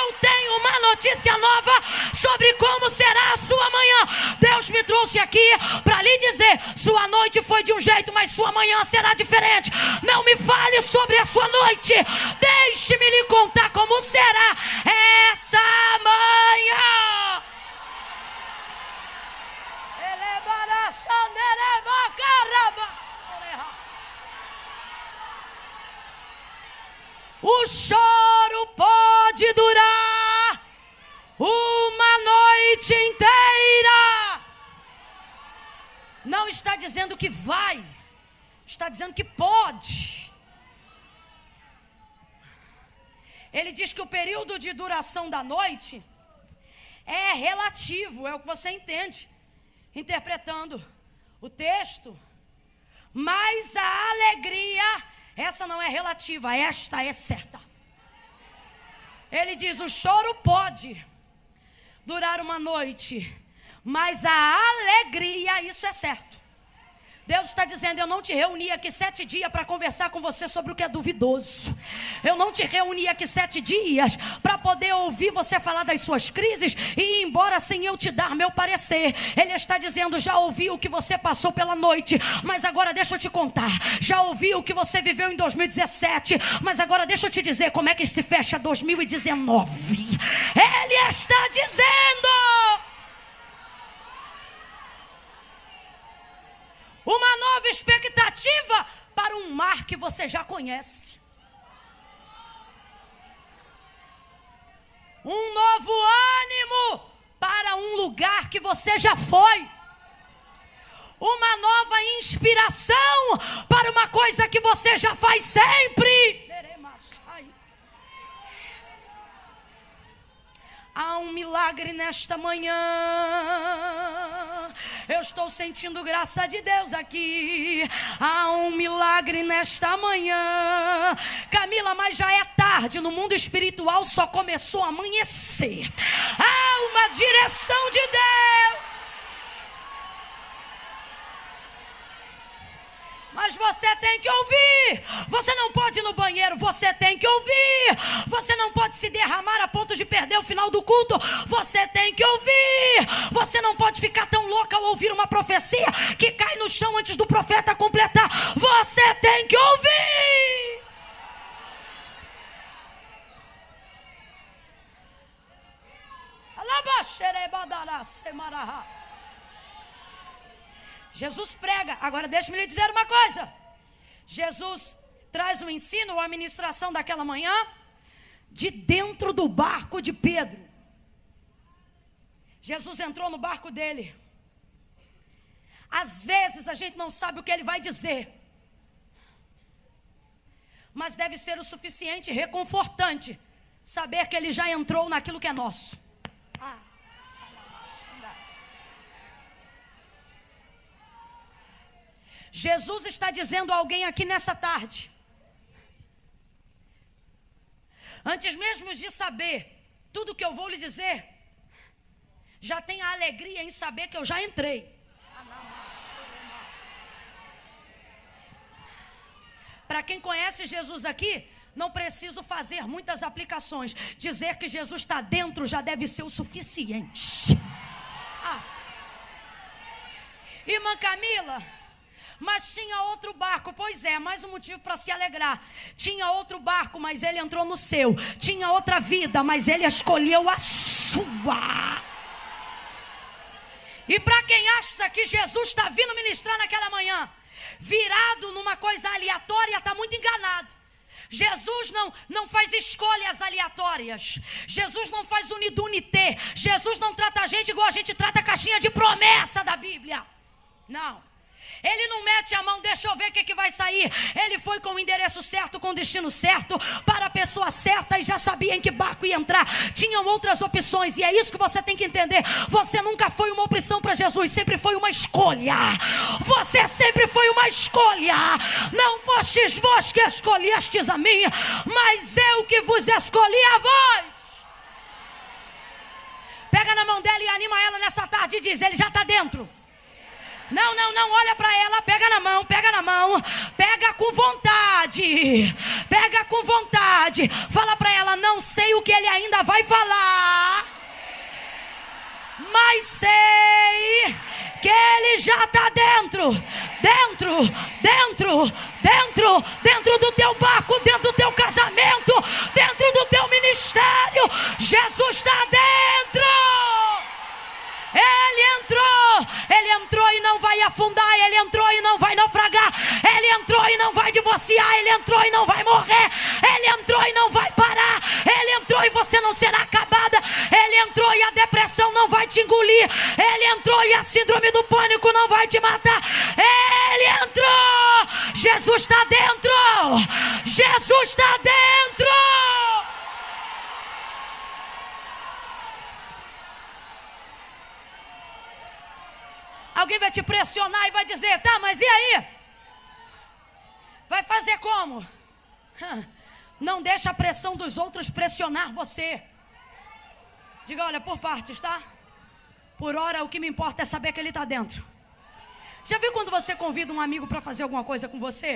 Eu tenho uma notícia nova sobre como será a sua manhã. Deus me trouxe aqui para lhe dizer, sua noite foi de um jeito, mas sua manhã será diferente. Não me fale sobre a sua noite, deixe-me lhe contar como será essa manhã. O choro pode durar uma noite inteira. Não está dizendo que vai, está dizendo que pode. Ele diz que o período de duração da noite é relativo, é o que você entende, interpretando o texto. Mas a alegria, essa não é relativa, esta é certa. Ele diz, o choro pode durar uma noite, mas a alegria, isso é certo, Deus está dizendo: eu não te reuni aqui 7 dias para conversar com você sobre o que é duvidoso. Eu não te reuni aqui 7 dias para poder ouvir você falar das suas crises e ir embora sem eu te dar meu parecer. Ele está dizendo: já ouvi o que você passou pela noite, mas agora deixa eu te contar. Já ouvi o que você viveu em 2017, mas agora deixa eu te dizer como é que se fecha 2019. Ele está dizendo: uma nova expectativa para um mar que você já conhece. Um novo ânimo para um lugar que você já foi. Uma nova inspiração para uma coisa que você já faz sempre. Há um milagre nesta manhã. Eu estou sentindo graça de Deus aqui. Há um milagre nesta manhã. Camila, mas já é tarde. No mundo espiritual só começou a amanhecer. Há uma direção de Deus. Mas você tem que ouvir. Você não pode ir no banheiro, você tem que ouvir. Você não pode se derramar a ponto de perder o final do culto. Você tem que ouvir. Você não pode ficar tão louca ao ouvir uma profecia que cai no chão antes do profeta completar. Você tem que ouvir. Jesus prega. Agora deixe-me lhe dizer uma coisa. Jesus traz o ensino ou a ministração daquela manhã de dentro do barco de Pedro. Jesus entrou no barco dele. Às vezes a gente não sabe o que ele vai dizer, mas deve ser o suficiente reconfortante saber que ele já entrou naquilo que é nosso. Jesus está dizendo a alguém aqui nessa tarde: antes mesmo de saber tudo que eu vou lhe dizer, já tem a alegria em saber que eu já entrei. Para quem conhece Jesus aqui, não preciso fazer muitas aplicações. Dizer que Jesus está dentro já deve ser o suficiente. Irmã Camila, mas tinha outro barco. Pois é, mais um motivo para se alegrar. Tinha outro barco, mas ele entrou no seu. Tinha outra vida, mas ele escolheu a sua. E para quem acha que Jesus está vindo ministrar naquela manhã virado numa coisa aleatória, está muito enganado. Jesus não faz escolhas aleatórias. Jesus não faz unidunité. Jesus não trata a gente igual a gente trata a caixinha de promessa da Bíblia. Não. Ele não mete a mão, deixa eu ver o que vai sair. Ele foi com o endereço certo, com o destino certo, para a pessoa certa, e já sabia em que barco ia entrar. Tinham outras opções, e é isso que você tem que entender. Você nunca foi uma opção para Jesus, sempre foi uma escolha. Você sempre foi uma escolha. Não fostes vós que escolhestes a mim, mas eu que vos escolhi a vós. Pega na mão dela e anima ela nessa tarde e diz: ele já está dentro. Não, olha para ela, pega na mão, pega com vontade, fala para ela: não sei o que ele ainda vai falar, mas sei que ele já está dentro do teu barco, dentro do teu casamento, dentro do teu ministério. Jesus está dentro. Ele entrou e não vai afundar, ele entrou e não vai naufragar, ele entrou e não vai divorciar, ele entrou e não vai morrer, ele entrou e não vai parar, ele entrou e você não será acabada, ele entrou e a depressão não vai te engolir, ele entrou e a síndrome do pânico não vai te matar, ele entrou. Jesus está dentro. Jesus está dentro. Alguém vai te pressionar e vai dizer: tá, mas e aí? Vai fazer como? Não deixa a pressão dos outros pressionar você. Diga: olha, por partes, tá? Por hora o que me importa é saber que ele está dentro. Já viu quando você convida um amigo para fazer alguma coisa com você?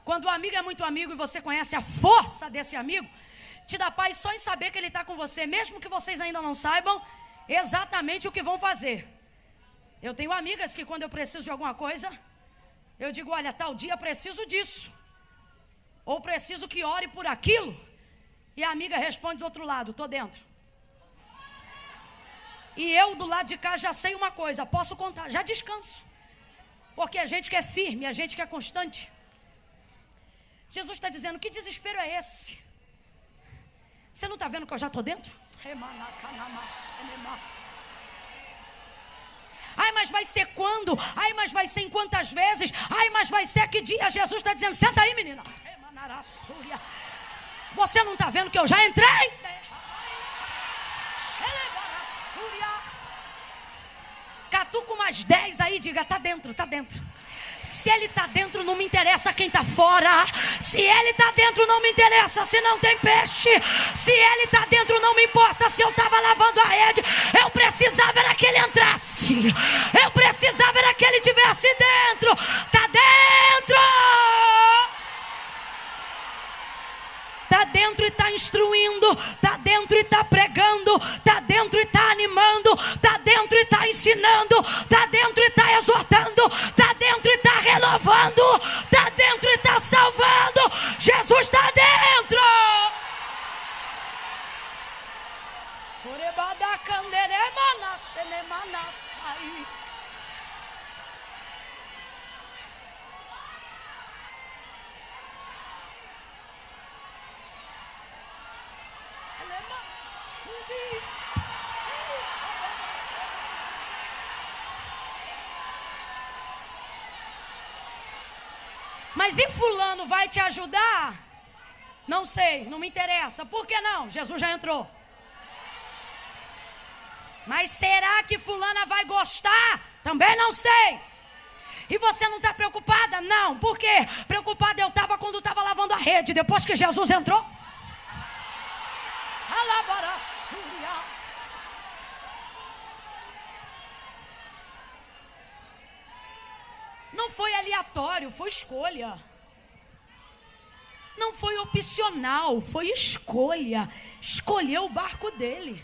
Quando o amigo é muito amigo e você conhece a força desse amigo, te dá paz só em saber que ele está com você, mesmo que vocês ainda não saibam exatamente o que vão fazer. Eu tenho amigas que quando eu preciso de alguma coisa, eu digo, olha, tal dia preciso disso, ou preciso que ore por aquilo, e a amiga responde do outro lado, estou dentro. E eu do lado de cá já sei uma coisa, posso contar, já descanso, porque a gente que é firme, a gente que é constante. Jesus está dizendo, que desespero é esse? Você não está vendo que eu já estou dentro? Ai, mas vai ser quando? Ai, mas vai ser em quantas vezes? Ai, mas vai ser que dia? Jesus está dizendo, senta aí, menina. Você não está vendo que eu já entrei? Catuca umas 10 aí, diga, está dentro, está dentro. Se ele está dentro, não me interessa quem está fora. Se ele está dentro, não me interessa se não tem peixe. Se ele está dentro, não me importa se eu estava lavando a rede. Eu precisava era que ele entrasse. Eu precisava era que ele estivesse dentro. Está dentro. Está dentro e está instruindo, está dentro e está pregando, está dentro e está animando, está dentro e está ensinando, está dentro e está exortando, está dentro e está renovando, está dentro e está salvando. Jesus está dentro. Mas e fulano vai te ajudar? Não sei, não me interessa. Por que não? Jesus já entrou. Mas será que fulana vai gostar? Também não sei. E você não está preocupada? Não. Por quê? Preocupada eu estava quando estava lavando a rede. Depois que Jesus entrou. Não foi aleatório, foi escolha. Não foi opcional, foi escolha. Escolheu o barco dele.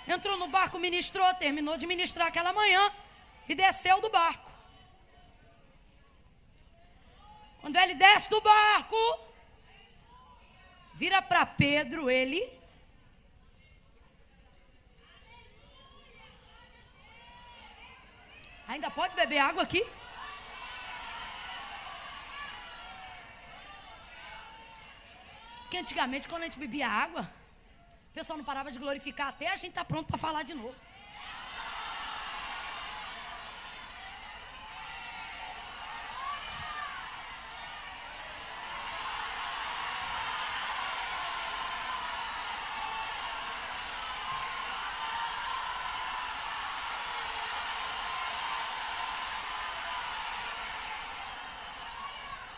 Entrou no barco, ministrou, terminou de ministrar aquela manhã e desceu do barco. Quando ele desce do barco, vira para Pedro, ele... Ainda pode beber água aqui? Porque antigamente, quando a gente bebia água, o pessoal não parava de glorificar até a gente estar pronto para falar de novo.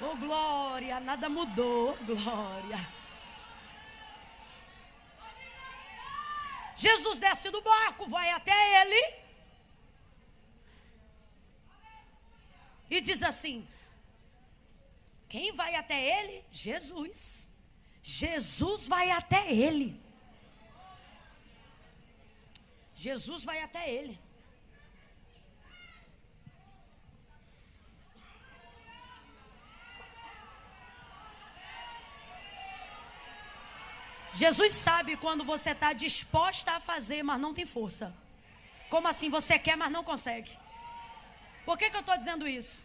Oh, glória, nada mudou, glória. Jesus desce do barco, vai até ele e diz assim: quem vai até ele? Jesus. Jesus vai até ele. Jesus vai até ele. Jesus sabe quando você está disposta a fazer, mas não tem força. Como assim? Você quer, mas não consegue. Por que eu estou dizendo isso?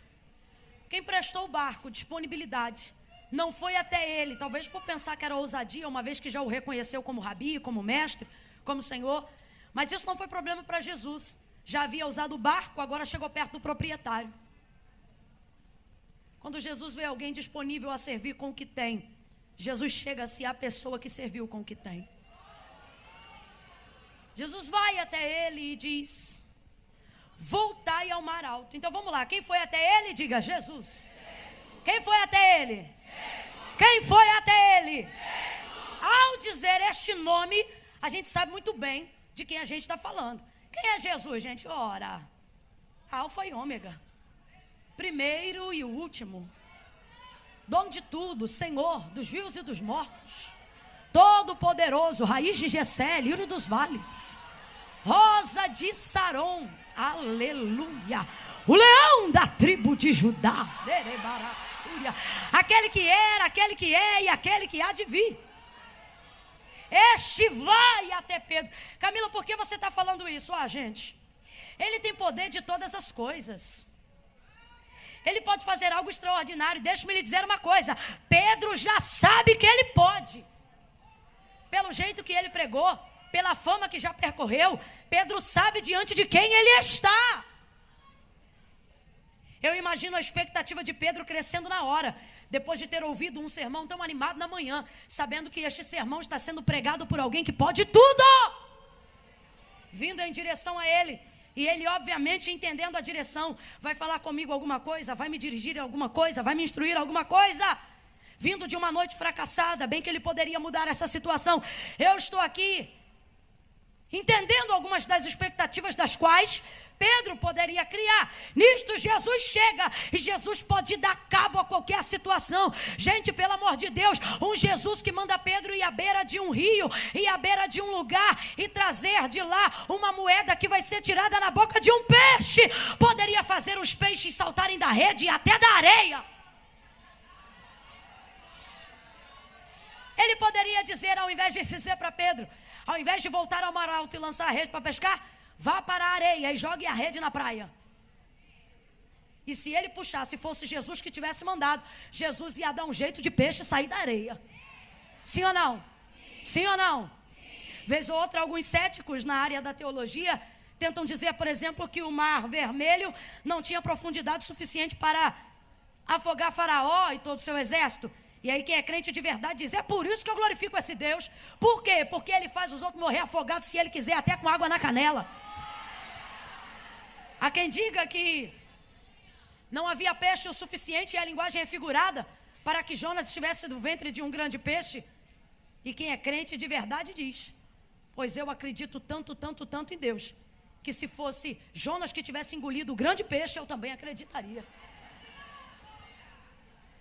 Quem prestou o barco, disponibilidade, não foi até ele, talvez por pensar que era ousadia, uma vez que já o reconheceu como rabi, como mestre, como senhor. Mas isso não foi problema para Jesus. Já havia usado o barco, agora chegou perto do proprietário. Quando Jesus vê alguém disponível a servir com o que tem, Jesus chega a ser a pessoa que serviu com o que tem. Jesus vai até ele e diz: voltai ao mar alto. Então vamos lá, quem foi até ele? Diga: Jesus. Quem foi até ele? Jesus. Quem foi até ele? Jesus. Ao dizer este nome, a gente sabe muito bem de quem a gente está falando. Quem é Jesus, gente? Ora, Alfa e Ômega, primeiro e o último, dono de tudo, Senhor dos vivos e dos mortos, Todo-Poderoso, Raiz de Jessé, Lírio dos vales, Rosa de Saron, aleluia, o leão da tribo de Judá, aquele que era, aquele que é e aquele que há de vir. Este vai até Pedro. Camila, por que você está falando isso? Gente, ele tem poder de todas as coisas. Ele pode fazer algo extraordinário. Deixa-me lhe dizer uma coisa: Pedro já sabe que ele pode, pelo jeito que ele pregou, pela fama que já percorreu. Pedro sabe diante de quem ele está. Eu imagino a expectativa de Pedro crescendo na hora, depois de ter ouvido um sermão tão animado na manhã, sabendo que este sermão está sendo pregado por alguém que pode tudo, vindo em direção a ele. E ele, obviamente, entendendo a direção, vai falar comigo alguma coisa, vai me dirigir em alguma coisa, vai me instruir em alguma coisa. Vindo de uma noite fracassada, bem que ele poderia mudar essa situação. Eu estou aqui entendendo algumas das expectativas das quais Pedro poderia criar. Nisto Jesus chega e Jesus pode dar cabo a qualquer situação. Gente, pelo amor de Deus, um Jesus que manda Pedro ir à beira de um rio, ir à beira de um lugar e trazer de lá uma moeda que vai ser tirada na boca de um peixe, poderia fazer os peixes saltarem da rede e até da areia. Ele poderia dizer, ao invés de dizer para Pedro, ao invés de voltar ao mar alto e lançar a rede para pescar, vá para a areia e jogue a rede na praia. E se ele puxasse, fosse Jesus que tivesse mandado, Jesus ia dar um jeito de peixe sair da areia. Sim ou não? Sim ou não? Vez ou outra, alguns céticos na área da teologia tentam dizer, por exemplo, que o mar vermelho não tinha profundidade suficiente para afogar Faraó e todo o seu exército. E aí quem é crente de verdade diz, é por isso que eu glorifico esse Deus. Por quê? Porque ele faz os outros morrer afogados, se ele quiser, até com água na canela. Há quem diga que não havia peixe o suficiente, e a linguagem é figurada, para que Jonas estivesse no ventre de um grande peixe. E quem é crente de verdade diz, pois eu acredito tanto, tanto, tanto em Deus, que se fosse Jonas que tivesse engolido o grande peixe, eu também acreditaria.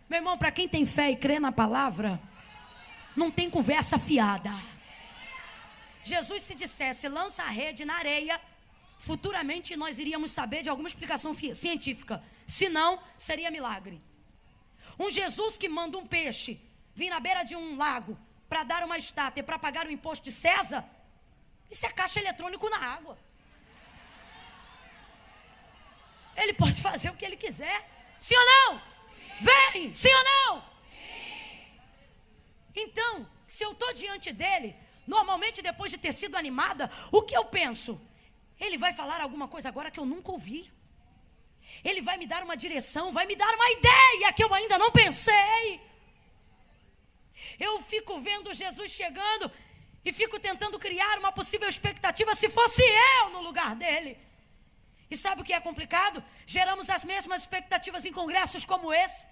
Meu irmão, para quem tem fé e crê na palavra, não tem conversa fiada. Jesus, se dissesse, lança a rede na areia, futuramente nós iríamos saber de alguma explicação científica. Se não, seria milagre. Um Jesus que manda um peixe vir na beira de um lago para dar uma estátua e para pagar o imposto de César, isso é caixa eletrônico na água. Ele pode fazer o que ele quiser. Sim ou não? Vem, sim ou não? Sim. Então, se eu estou diante dele, normalmente depois de ter sido animada, o que eu penso? Ele vai falar alguma coisa agora que eu nunca ouvi. Ele vai me dar uma direção, vai me dar uma ideia que eu ainda não pensei. Eu fico vendo Jesus chegando e fico tentando criar uma possível expectativa se fosse eu no lugar dele. E sabe o que é complicado? Geramos as mesmas expectativas em congressos como esse.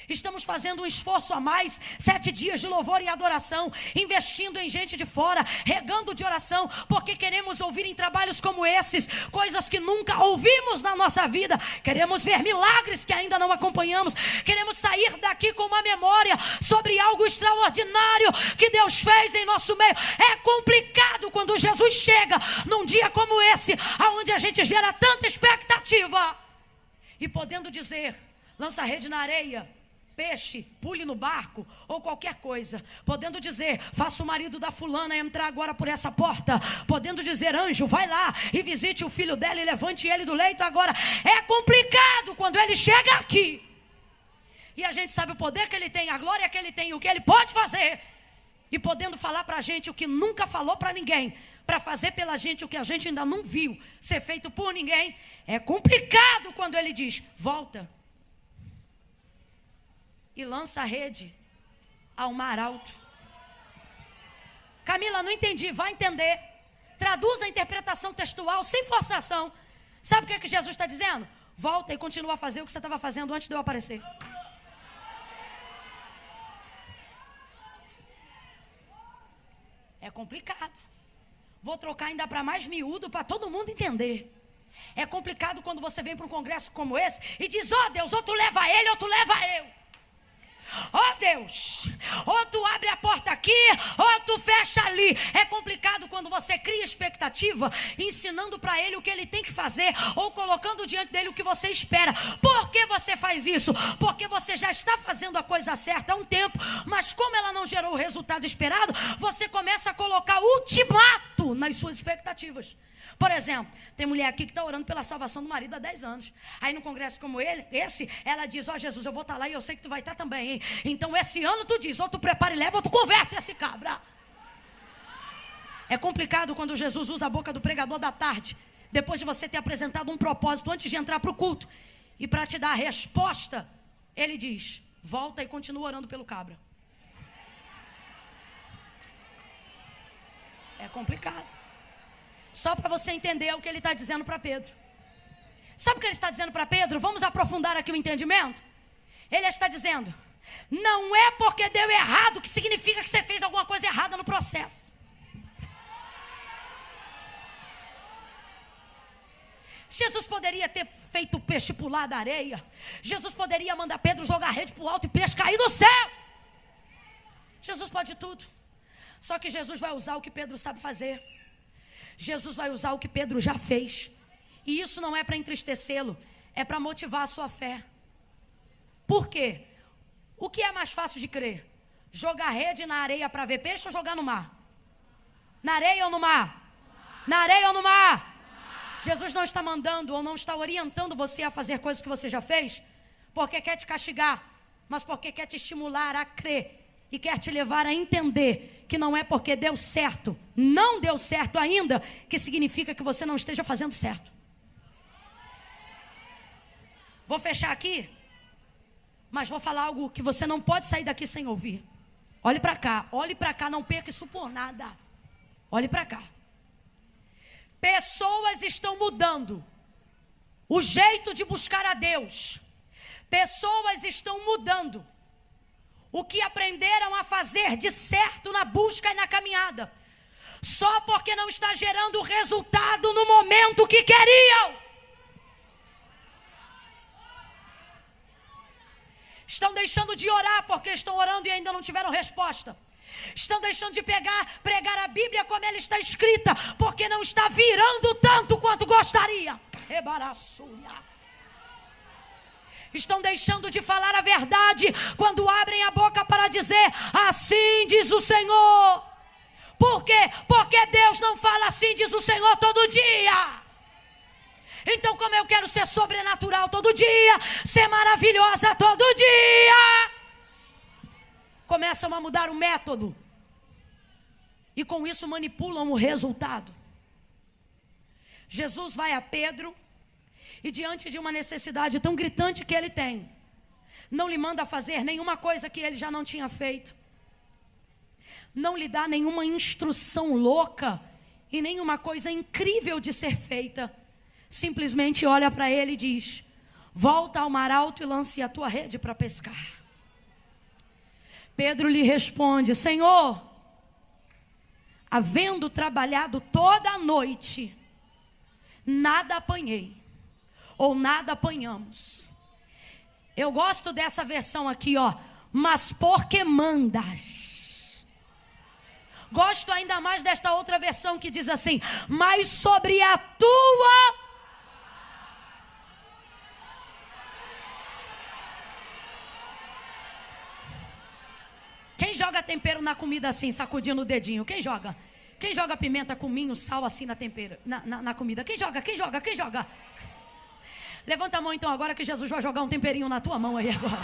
Estamos fazendo um esforço a mais, 7 dias de louvor e adoração, investindo em gente de fora, regando de oração, porque queremos ouvir em trabalhos como esses, coisas que nunca ouvimos na nossa vida. Queremos ver milagres que ainda não acompanhamos. Queremos sair daqui com uma memória sobre algo extraordinário que Deus fez em nosso meio. É complicado quando Jesus chega num dia como esse, onde a gente gera tanta expectativa, e podendo dizer, lança a rede na areia, peixe, pule no barco, ou qualquer coisa, podendo dizer, faça o marido da fulana entrar agora por essa porta, podendo dizer, anjo, vai lá e visite o filho dela e levante ele do leito agora. É complicado quando ele chega aqui, e a gente sabe o poder que ele tem, a glória que ele tem, o que ele pode fazer, e podendo falar pra gente o que nunca falou pra ninguém, para fazer pela gente o que a gente ainda não viu ser feito por ninguém. É complicado quando ele diz, volta e lança a rede ao mar alto. Camila, não entendi. Vai entender. Traduz a interpretação textual sem forçação. Sabe o que é que Jesus está dizendo? Volta e continua a fazer o que você estava fazendo antes de eu aparecer. É complicado. Vou trocar ainda para mais miúdo, para todo mundo entender. É complicado quando você vem para um congresso como esse e diz: ó Deus, ou tu leva ele ou tu leva eu. Ó Deus, ou tu abre a porta aqui ou tu fecha ali. É complicado quando você cria expectativa, ensinando para ele o que ele tem que fazer, ou colocando diante dele o que você espera. Por que você faz isso? Porque você já está fazendo a coisa certa há um tempo, mas como ela não gerou o resultado esperado, você começa a colocar ultimato nas suas expectativas. Por exemplo, tem mulher aqui que está orando pela salvação do marido há 10 anos. Aí no congresso como esse, ela diz: ó Jesus, eu vou estar lá e eu sei que tu vai estar também, hein? Então esse ano tu diz, ou tu prepara e leva, ou tu converte esse cabra. É complicado quando Jesus usa a boca do pregador da tarde, depois de você ter apresentado um propósito antes de entrar para o culto, e para te dar a resposta, ele diz: volta e continua orando pelo cabra. É complicado. Só para você entender o que ele está dizendo para Pedro. Sabe o que ele está dizendo para Pedro? Vamos aprofundar aqui o entendimento. Ele está dizendo: não é porque deu errado que significa que você fez alguma coisa errada no processo. Jesus poderia ter feito o peixe pular da areia. Jesus poderia mandar Pedro jogar a rede para o alto e peixe cair do céu. Jesus pode tudo. Só que Jesus vai usar o que Pedro sabe fazer. Jesus vai usar o que Pedro já fez. E isso não é para entristecê-lo, é para motivar a sua fé. Por quê? O que é mais fácil de crer? Jogar rede na areia para ver peixe ou jogar no mar? Na areia ou no mar? Na areia ou no mar? Jesus não está mandando ou não está orientando você a fazer coisas que você já fez porque quer te castigar, mas porque quer te estimular a crer e quer te levar a entender que não é porque deu certo, não deu certo ainda, que significa que você não esteja fazendo certo. Vou fechar aqui, mas vou falar algo que você não pode sair daqui sem ouvir. Olhe para cá, não perca isso por nada. Olhe para cá. Pessoas estão mudando o jeito de buscar a Deus. Pessoas estão mudando o que aprenderam a fazer de certo na busca e na caminhada, só porque não está gerando resultado no momento que queriam. Estão deixando de orar porque estão orando e ainda não tiveram resposta. Estão deixando de pregar a Bíblia como ela está escrita, porque não está virando tanto quanto gostaria. Estão deixando de falar a verdade quando abrem a boca para dizer: assim diz o Senhor. Por quê? Porque Deus não fala assim diz o Senhor todo dia. Então, como eu quero ser sobrenatural todo dia, ser maravilhosa todo dia, começam a mudar o método e com isso manipulam o resultado. Jesus vai a Pedro e, diante de uma necessidade tão gritante que ele tem, não lhe manda fazer nenhuma coisa que ele já não tinha feito, não lhe dá nenhuma instrução louca e nenhuma coisa incrível de ser feita. Simplesmente olha para ele e diz: volta ao mar alto e lance a tua rede para pescar. Pedro lhe responde: Senhor, havendo trabalhado toda a noite, nada apanhei, ou nada apanhamos. Eu gosto dessa versão aqui, ó. Mas porque mandas. Gosto ainda mais desta outra versão que diz assim: mas sobre a tua... Quem joga tempero na comida assim, sacudindo o dedinho? Quem joga? Quem joga pimenta, cominho, sal assim na comida? Quem joga? Levanta a mão então agora que Jesus vai jogar um temperinho na tua mão aí agora.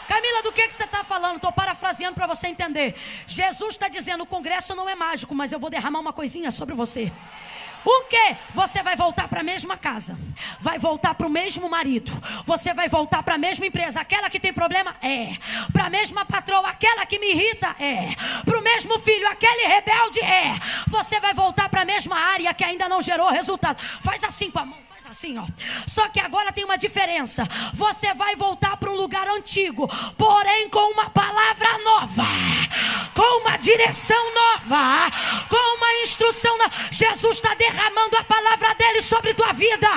Camila, do que você está falando? Estou parafraseando para você entender. Jesus está dizendo: o congresso não é mágico, mas eu vou derramar uma coisinha sobre você. O quê? Você vai voltar para a mesma casa, vai voltar para o mesmo marido, você vai voltar para a mesma empresa, aquela que tem problema? É. Para a mesma patroa, aquela que me irrita? É. Para o mesmo filho, aquele rebelde? É. Você vai voltar para a mesma área que ainda não gerou resultado. Faz assim com a mão. Assim, ó. Só que agora tem uma diferença. Você vai voltar para um lugar antigo, porém com uma palavra nova, com uma direção nova, com uma instrução. Jesus está derramando a palavra dele sobre tua vida,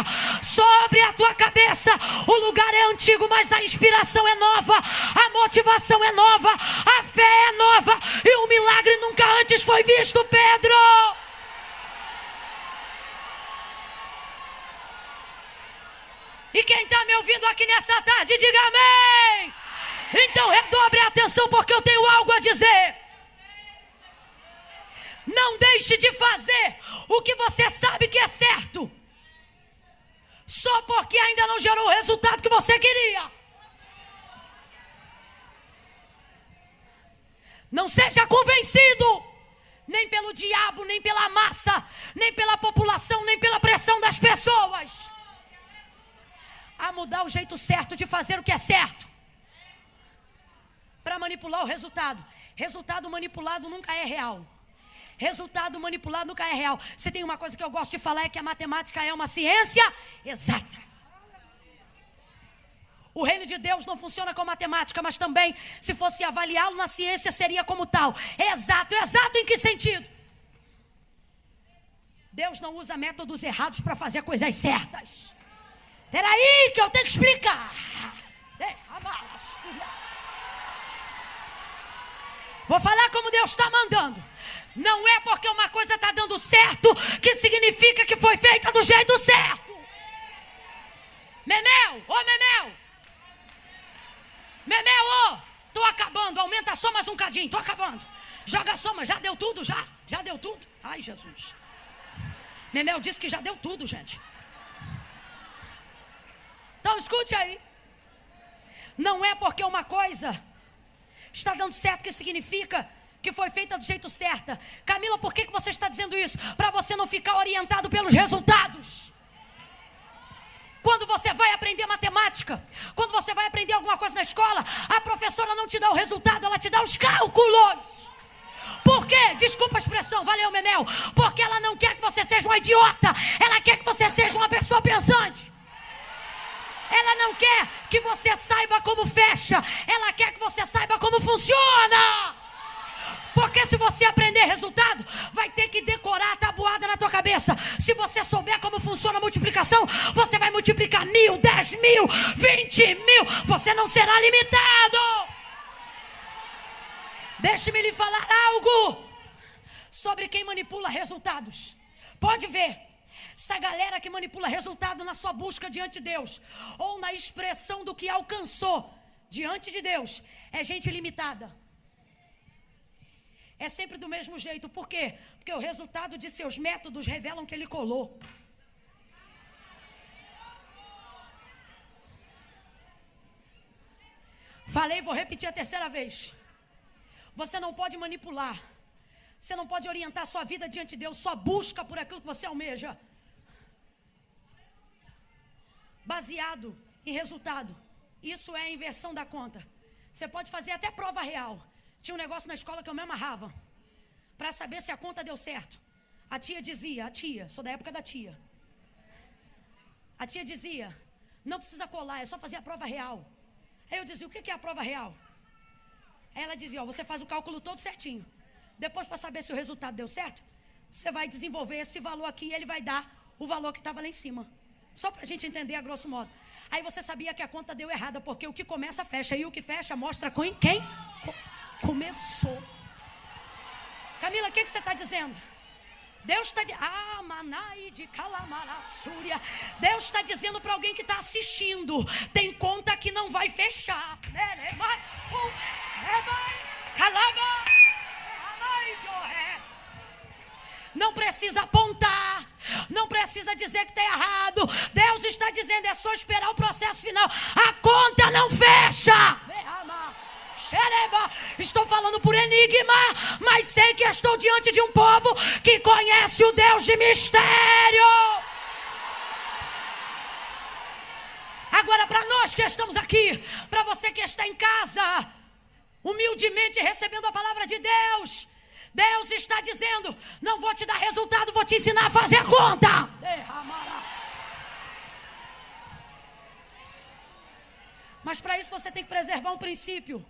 sobre a tua cabeça. O lugar é antigo, mas a inspiração é nova, a motivação é nova, a fé é nova, e um milagre nunca antes foi visto, Pedro. E quem está me ouvindo aqui nessa tarde, diga amém. Então redobre a atenção, porque eu tenho algo a dizer. Não deixe de fazer o que você sabe que é certo, só porque ainda não gerou o resultado que você queria. Não seja convencido, nem pelo diabo, nem pela massa, nem pela população, nem pela pressão das pessoas, a mudar o jeito certo de fazer o que é certo, para manipular o resultado. Resultado manipulado nunca é real. Resultado manipulado nunca é real. Se tem uma coisa que eu gosto de falar, é que a matemática é uma ciência exata. O reino de Deus não funciona com matemática, mas também, se fosse avaliá-lo na ciência, seria como tal. É exato. Exato em que sentido? Deus não usa métodos errados para fazer coisas certas. Peraí que eu tenho que explicar. Vou falar como Deus está mandando. Não é porque uma coisa está dando certo que significa que foi feita do jeito certo. Memel, ô Memel. Memel, ô. Tô acabando, aumenta a soma mais um cadinho, tô acabando. Joga a soma, já deu tudo, já? Já deu tudo? Ai, Jesus. Memel disse que já deu tudo, gente. Então escute aí. Não é porque uma coisa está dando certo que significa que foi feita do jeito certo. Camila, por que você está dizendo isso? Para você não ficar orientado pelos resultados. Quando você vai aprender matemática, quando você vai aprender alguma coisa na escola, a professora não te dá o resultado, ela te dá os cálculos. Por quê? Desculpa a expressão, valeu, Memel. Porque ela não quer que você seja uma idiota, ela quer que você seja uma pessoa pensante. Ela não quer que você saiba como fecha, ela quer que você saiba como funciona. Porque se você aprender resultado, vai ter que decorar a tabuada na tua cabeça. Se você souber como funciona a multiplicação, você vai multiplicar 1000, 10.000, 20.000. Você não será limitado. Deixe-me lhe falar algo sobre quem manipula resultados. Pode ver. Essa galera que manipula resultado na sua busca diante de Deus, ou na expressão do que alcançou diante de Deus, é gente limitada. É sempre do mesmo jeito. Por quê? Porque o resultado de seus métodos revelam que ele colou. Falei, vou repetir a terceira vez. Você não pode manipular. Você não pode orientar sua vida diante de Deus, sua busca por aquilo que você almeja, baseado em resultado. Isso é a inversão da conta. Você pode fazer até prova real. Tinha um negócio na escola que eu me amarrava para saber se a conta deu certo. A tia dizia, sou da época da tia. A tia dizia, não precisa colar, é só fazer a prova real. Aí eu dizia, o que é a prova real? Aí ela dizia, você faz o cálculo todo certinho. Depois, para saber se o resultado deu certo, você vai desenvolver esse valor aqui e ele vai dar o valor que estava lá em cima. Só para a gente entender a grosso modo. Aí você sabia que a conta deu errada, porque o que começa, fecha. E o que fecha, mostra com quem começou. Camila, o que você está dizendo? Deus está dizendo, Manai de Calamarassúria. Deus está dizendo para alguém que está assistindo, tem conta que não vai fechar. Não precisa apontar, não precisa dizer que está errado. Deus está dizendo, é só esperar o processo final. A conta não fecha. Estou falando por enigma, mas sei que estou diante de um povo que conhece o Deus de mistério. Agora, para nós que estamos aqui, para você que está em casa, humildemente recebendo a palavra de Deus, Deus está dizendo, não vou te dar resultado, vou te ensinar a fazer a conta. Mas para isso você tem que preservar um princípio.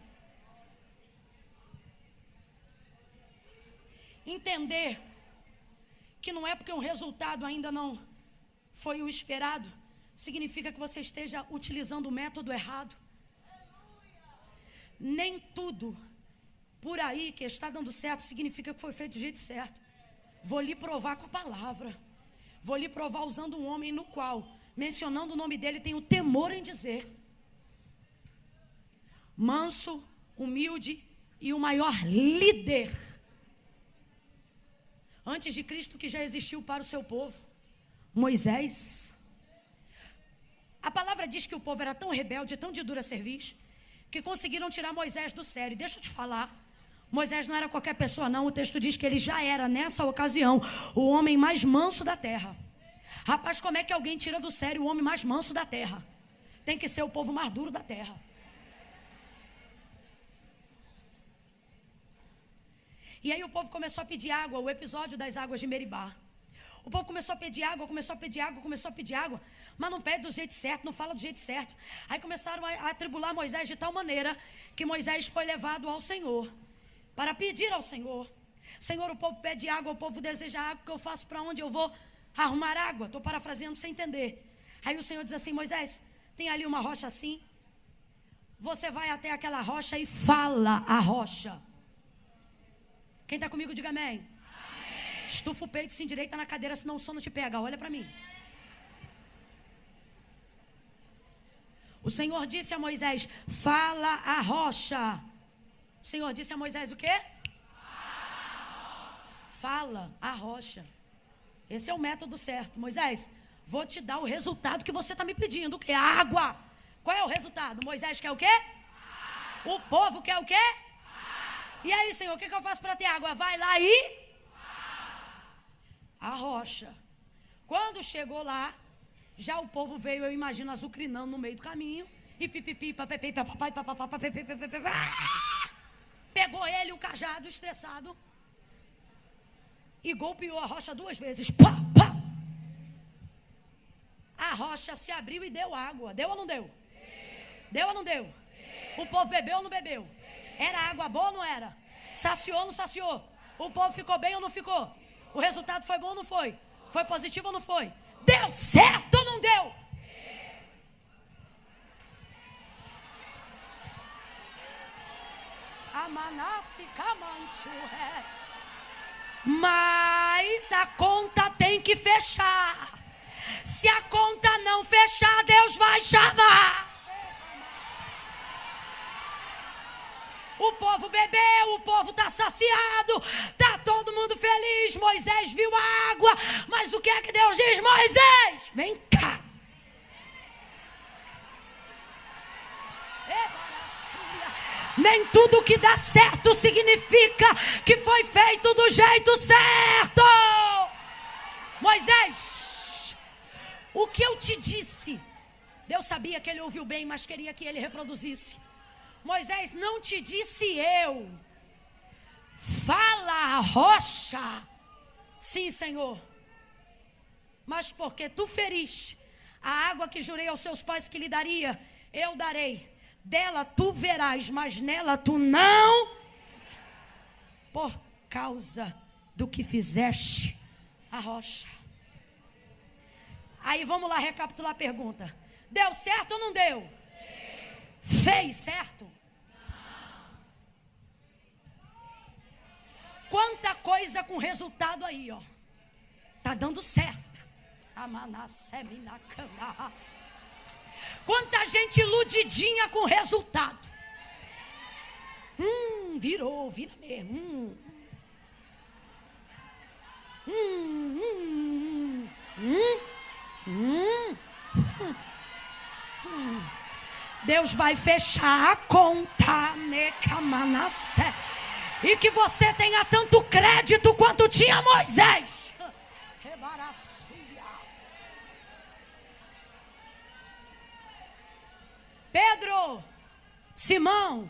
Entender que não é porque um resultado ainda não foi o esperado, significa que você esteja utilizando o método errado. Nem tudo por aí que está dando certo significa que foi feito do jeito certo. Vou lhe provar com a palavra. Vou lhe provar usando um homem no qual, mencionando o nome dele, tenho temor em dizer. Manso, humilde e o maior líder antes de Cristo que já existiu para o seu povo, Moisés. A palavra diz que o povo era tão rebelde, tão de dura cerviz, que conseguiram tirar Moisés do sério. Deixa eu te falar, Moisés não era qualquer pessoa não. O texto diz que ele já era, nessa ocasião, o homem mais manso da terra. Rapaz, como é que alguém tira do sério o homem mais manso da terra? Tem que ser o povo mais duro da terra. E aí o povo começou a pedir água, o episódio das águas de Meribá. O povo começou a pedir água, começou a pedir água, mas não pede do jeito certo, não fala do jeito certo. Aí começaram a atribular Moisés de tal maneira que Moisés foi levado ao Senhor, para pedir ao Senhor. Senhor, o povo pede água, o povo deseja água, o que eu faço? Para onde eu vou arrumar água? Estou parafraseando sem entender. Aí o Senhor diz assim: Moisés, tem ali uma rocha assim, você vai até aquela rocha e fala a rocha. Quem está comigo, diga amém. Amém. Estufa o peito, se endireita na cadeira, senão o sono te pega. Olha para mim. O Senhor disse a Moisés: fala a rocha. O Senhor disse a Moisés o quê? Fala a rocha. Esse é o método certo. Moisés, vou te dar o resultado que você está me pedindo. O quê? Água. Qual é o resultado? Moisés quer o quê? O povo quer o quê? E aí, Senhor, o que eu faço para ter água? Vai lá e a rocha. Quando chegou lá, já o povo veio, eu imagino, azucrinando no meio do caminho. E pipipi, papepi, papapai, papapá, pegou ele, o cajado, estressado, e golpeou a rocha 2 vezes. Pá, pá. A rocha se abriu e deu água. Deu ou não deu? Deu ou não deu? O povo bebeu ou não bebeu? Era água boa ou não era? Saciou ou não saciou? O povo ficou bem ou não ficou? O resultado foi bom ou não foi? Foi positivo ou não foi? Deu certo ou não deu? Mas a conta tem que fechar. Se a conta não fechar, Deus vai chamar. O povo bebeu, o povo está saciado, está todo mundo feliz. Moisés viu a água, mas o que é que Deus diz? Moisés, vem cá. Nem tudo que dá certo significa que foi feito do jeito certo. Moisés, o que eu te disse, Deus sabia que ele ouviu bem, mas queria que ele reproduzisse. Moisés, não te disse eu, fala a rocha. Sim, Senhor, mas porque tu feriste a água que jurei aos seus pais que lhe daria, eu darei. Dela tu verás, mas nela tu não, por causa do que fizeste a rocha. Aí vamos lá recapitular a pergunta. Deu certo ou não deu? Fez certo? Quanta coisa com resultado aí, ó. Tá dando certo. Quanta gente iludidinha com resultado. Vira mesmo. Deus vai fechar a conta, Necamanassé. E que você tenha tanto crédito quanto tinha Moisés. Pedro, Simão,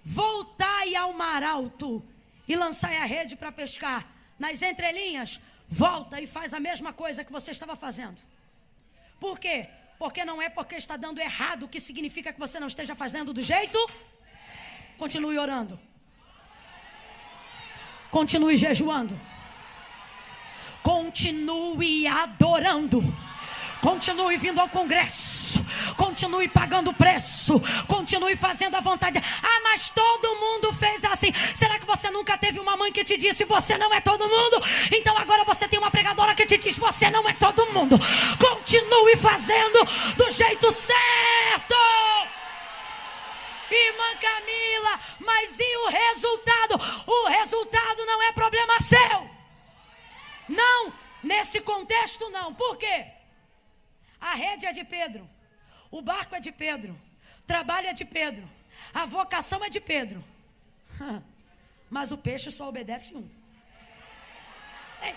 voltai ao mar alto e lançai a rede para pescar. Nas entrelinhas, volta e faz a mesma coisa que você estava fazendo. Por quê? Porque não é porque está dando errado que significa que você não esteja fazendo do jeito. Continue orando. Continue jejuando. Continue adorando. Continue vindo ao congresso. Continue pagando preço. Continue fazendo a vontade. Ah, mas todo mundo fez assim. Será que você nunca teve uma mãe que te disse: você não é todo mundo? Então agora você tem uma pregadora que te diz: você não é todo mundo. Continue fazendo do jeito certo. Irmã Camila, mas e o resultado? O resultado não é problema seu. Não, nesse contexto não. Por quê? A rede é de Pedro, o barco é de Pedro, o trabalho é de Pedro, a vocação é de Pedro. Mas o peixe só obedece um. Ei.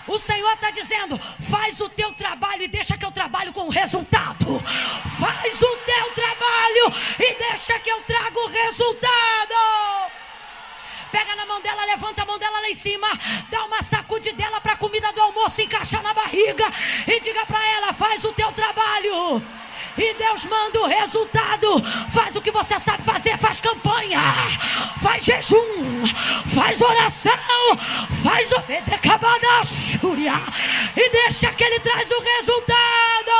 O Senhor está dizendo: faz o teu trabalho e deixa que eu trabalho com o resultado. Faz o teu trabalho e deixa que eu trago o resultado. Pega na mão dela, levanta a mão dela lá em cima, dá uma sacudidela para a comida do almoço encaixar na barriga e diga para ela: faz o teu trabalho e Deus manda o resultado. Faz o que você sabe fazer, faz campanha, faz jejum, faz oração, faz e deixa que Ele traz o resultado.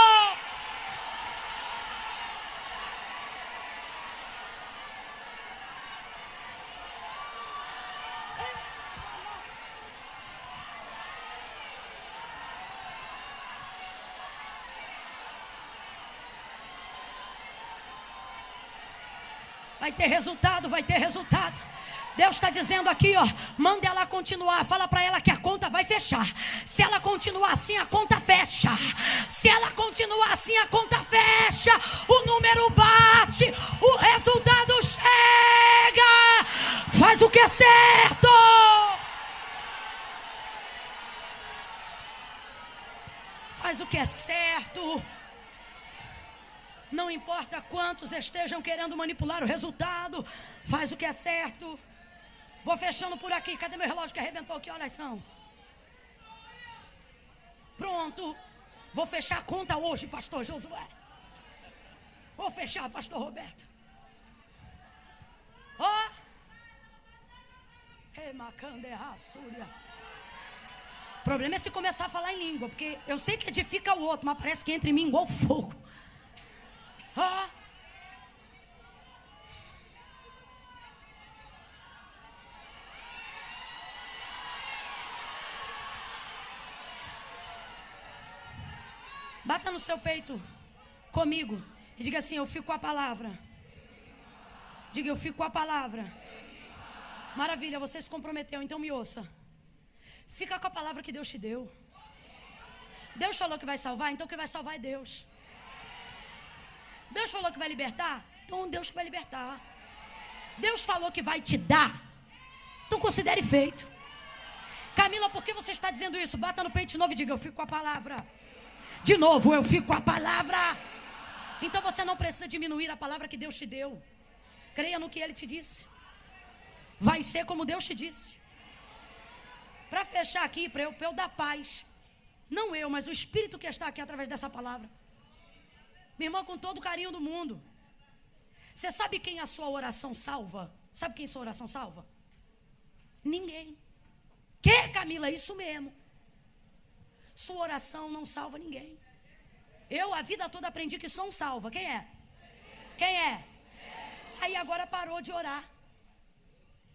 Vai ter resultado, vai ter resultado. Deus está dizendo aqui, ó, manda ela continuar. Fala para ela que a conta vai fechar. Se ela continuar assim, a conta fecha. Se ela continuar assim, a conta fecha. O número bate, o resultado chega. Faz o que é certo. Faz o que é certo. Não importa quantos estejam querendo manipular o resultado, faz o que é certo. Vou fechando por aqui. Cadê meu relógio que arrebentou? Que horas são? Pronto. Vou fechar a conta hoje, pastor Josué. Vou fechar, pastor Roberto. Ó. O problema é se começar a falar em língua, porque eu sei que edifica o outro, mas parece que entra em mim igual fogo. Ó. Bata no seu peito comigo e diga assim: eu fico com a palavra. Diga: eu fico com a palavra. Maravilha, você se comprometeu, então me ouça. Fica com a palavra que Deus te deu. Deus falou que vai salvar, então quem vai salvar é Deus. Deus falou que vai libertar, então Deus que vai libertar. Deus falou que vai te dar, então considere feito. Camila, por que você está dizendo isso? Bata no peito de novo e diga: eu fico com a palavra. De novo: eu fico com a palavra. Então você não precisa diminuir a palavra que Deus te deu. Creia no que Ele te disse. Vai ser como Deus te disse. Para fechar aqui, para eu dar paz, não eu, mas o Espírito que está aqui através dessa palavra. Minha irmã, com todo o carinho do mundo, você sabe quem a sua oração salva? Sabe quem sua oração salva? Ninguém. Que, Camila? Isso mesmo. Sua oração não salva ninguém. Eu a vida toda aprendi que só um salva. Quem é? Quem é? Aí agora parou de orar.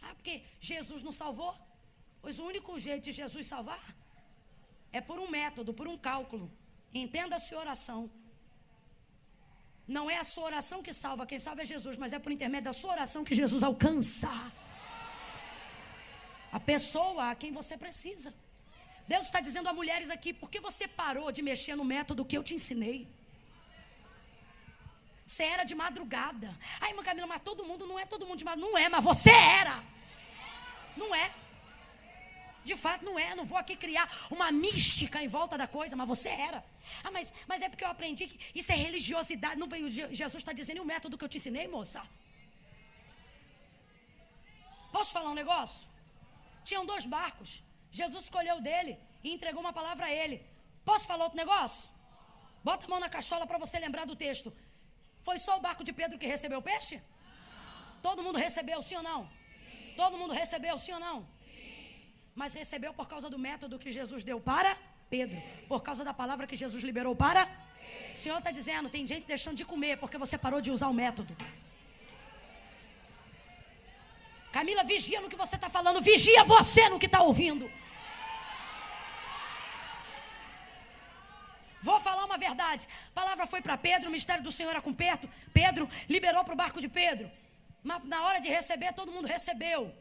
Ah, porque Jesus não salvou? Pois o único jeito de Jesus salvar é por um método, por um cálculo. Entenda-se oração. Não é a sua oração que salva, quem salva é Jesus, mas é por intermédio da sua oração que Jesus alcança a pessoa a quem você precisa. Deus está dizendo a mulheres aqui: por que você parou de mexer no método que eu te ensinei? Você era de madrugada. Ai, irmã Camila, mas todo mundo não é todo mundo de madrugada. Não é, mas você era. Não é. De fato não é, não vou aqui criar uma mística em volta da coisa, mas você era. Ah, mas é porque eu aprendi que isso é religiosidade. Não, Jesus está dizendo: e o método que eu te ensinei, moça? Posso falar um negócio? Tinham 2 barcos. Jesus escolheu dele e entregou uma palavra a ele. Posso falar outro negócio? Bota a mão na cachola para você lembrar do texto. Foi só o barco de Pedro que recebeu o peixe? Não. Todo mundo recebeu, sim ou não? Sim. Todo mundo recebeu, sim ou não? Sim. mas recebeu por causa do método que Jesus deu para Pedro, por causa da palavra que Jesus liberou para. O Senhor está dizendo, tem gente deixando de comer porque você parou de usar o método. Camila, vigia no que você está falando, vigia você no que está ouvindo. Vou falar uma verdade. A palavra foi para Pedro, o mistério do Senhor era com Pedro liberou para o barco de Pedro. Mas na hora de receber, todo mundo recebeu.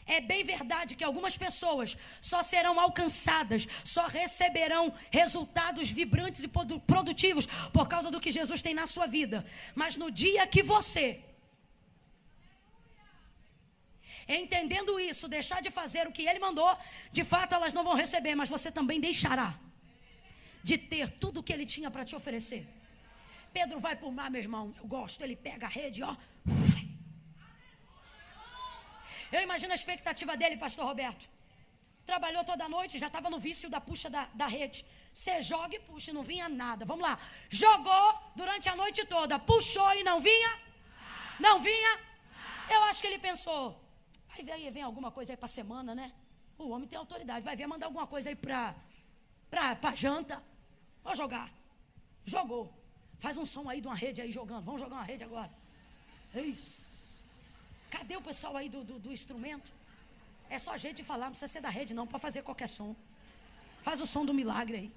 É bem verdade que algumas pessoas só serão alcançadas, só receberão resultados vibrantes e produtivos por causa do que Jesus tem na sua vida. Mas no dia que você, entendendo isso, deixar de fazer o que Ele mandou, de fato elas não vão receber, mas você também deixará de ter tudo o que Ele tinha para te oferecer. Pedro vai para o mar, meu irmão, eu gosto, ele pega a rede, ó. Eu imagino a expectativa dele, pastor Roberto. Trabalhou toda a noite, já estava no vício da puxa da rede. Você joga e puxa e não vinha nada. Vamos lá. Jogou durante a noite toda, puxou e não vinha? Não vinha? Eu acho que ele pensou, vai ver aí, vem alguma coisa aí para a semana, né? O homem tem autoridade, vai ver, mandar alguma coisa aí para janta. Vou jogar. Jogou. Faz um som aí de uma rede aí jogando. Vamos jogar uma rede agora. É isso. Cadê o pessoal aí do instrumento? É só jeito de falar, não precisa ser da rede não, pode fazer qualquer som. Faz o som do milagre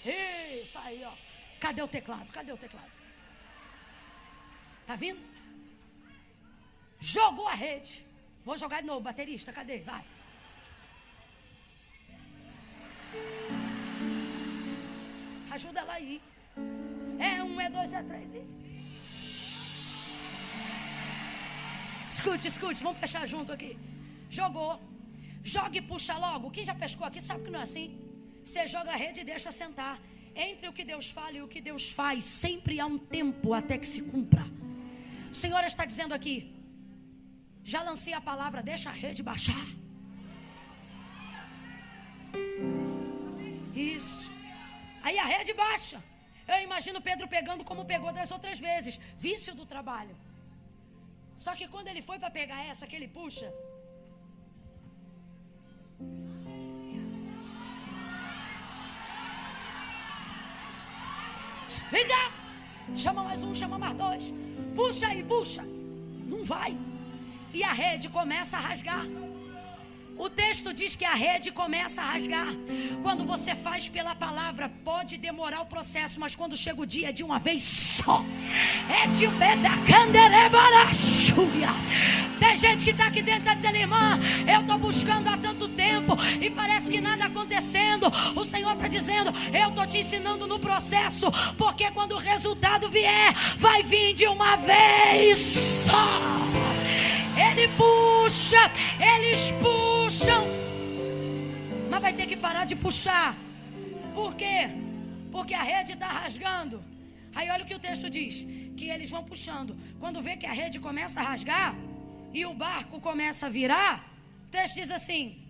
aí. Isso aí, ó. Cadê o teclado? Cadê o teclado? Tá vindo? Jogou a rede. Vou jogar de novo, baterista, cadê? Vai. Ajuda lá aí. É 1, é 2, é 3 e... Escute, vamos fechar junto aqui. Jogou. Joga e puxa logo. Quem já pescou aqui sabe que não é assim. Você joga a rede e deixa sentar. Entre o que Deus fala e o que Deus faz, sempre há um tempo até que se cumpra. O Senhor está dizendo aqui, já lancei a palavra, deixa a rede baixar. Isso. Aí a rede baixa. Eu imagino Pedro pegando como pegou das outras vezes. Vício do trabalho. Só que quando ele foi para pegar essa que ele puxa, vem cá, chama mais um, chama mais dois, puxa aí, puxa, não vai, e a rede começa a rasgar. O texto diz que a rede começa a rasgar. Quando você faz pela palavra, pode demorar o processo, mas quando chega o dia é de uma vez só. É de bedacanderebarachuia. Tem gente que está aqui dentro e está dizendo, irmã, eu estou buscando há tanto tempo e parece que nada acontecendo. O Senhor está dizendo, eu estou te ensinando no processo, porque quando o resultado vier, vai vir de uma vez só. Ele puxa, eles puxam, mas vai ter que parar de puxar. Por quê? Porque a rede está rasgando. Aí olha o que o texto diz, que eles vão puxando. Quando vê que a rede começa a rasgar e o barco começa a virar, o texto diz assim,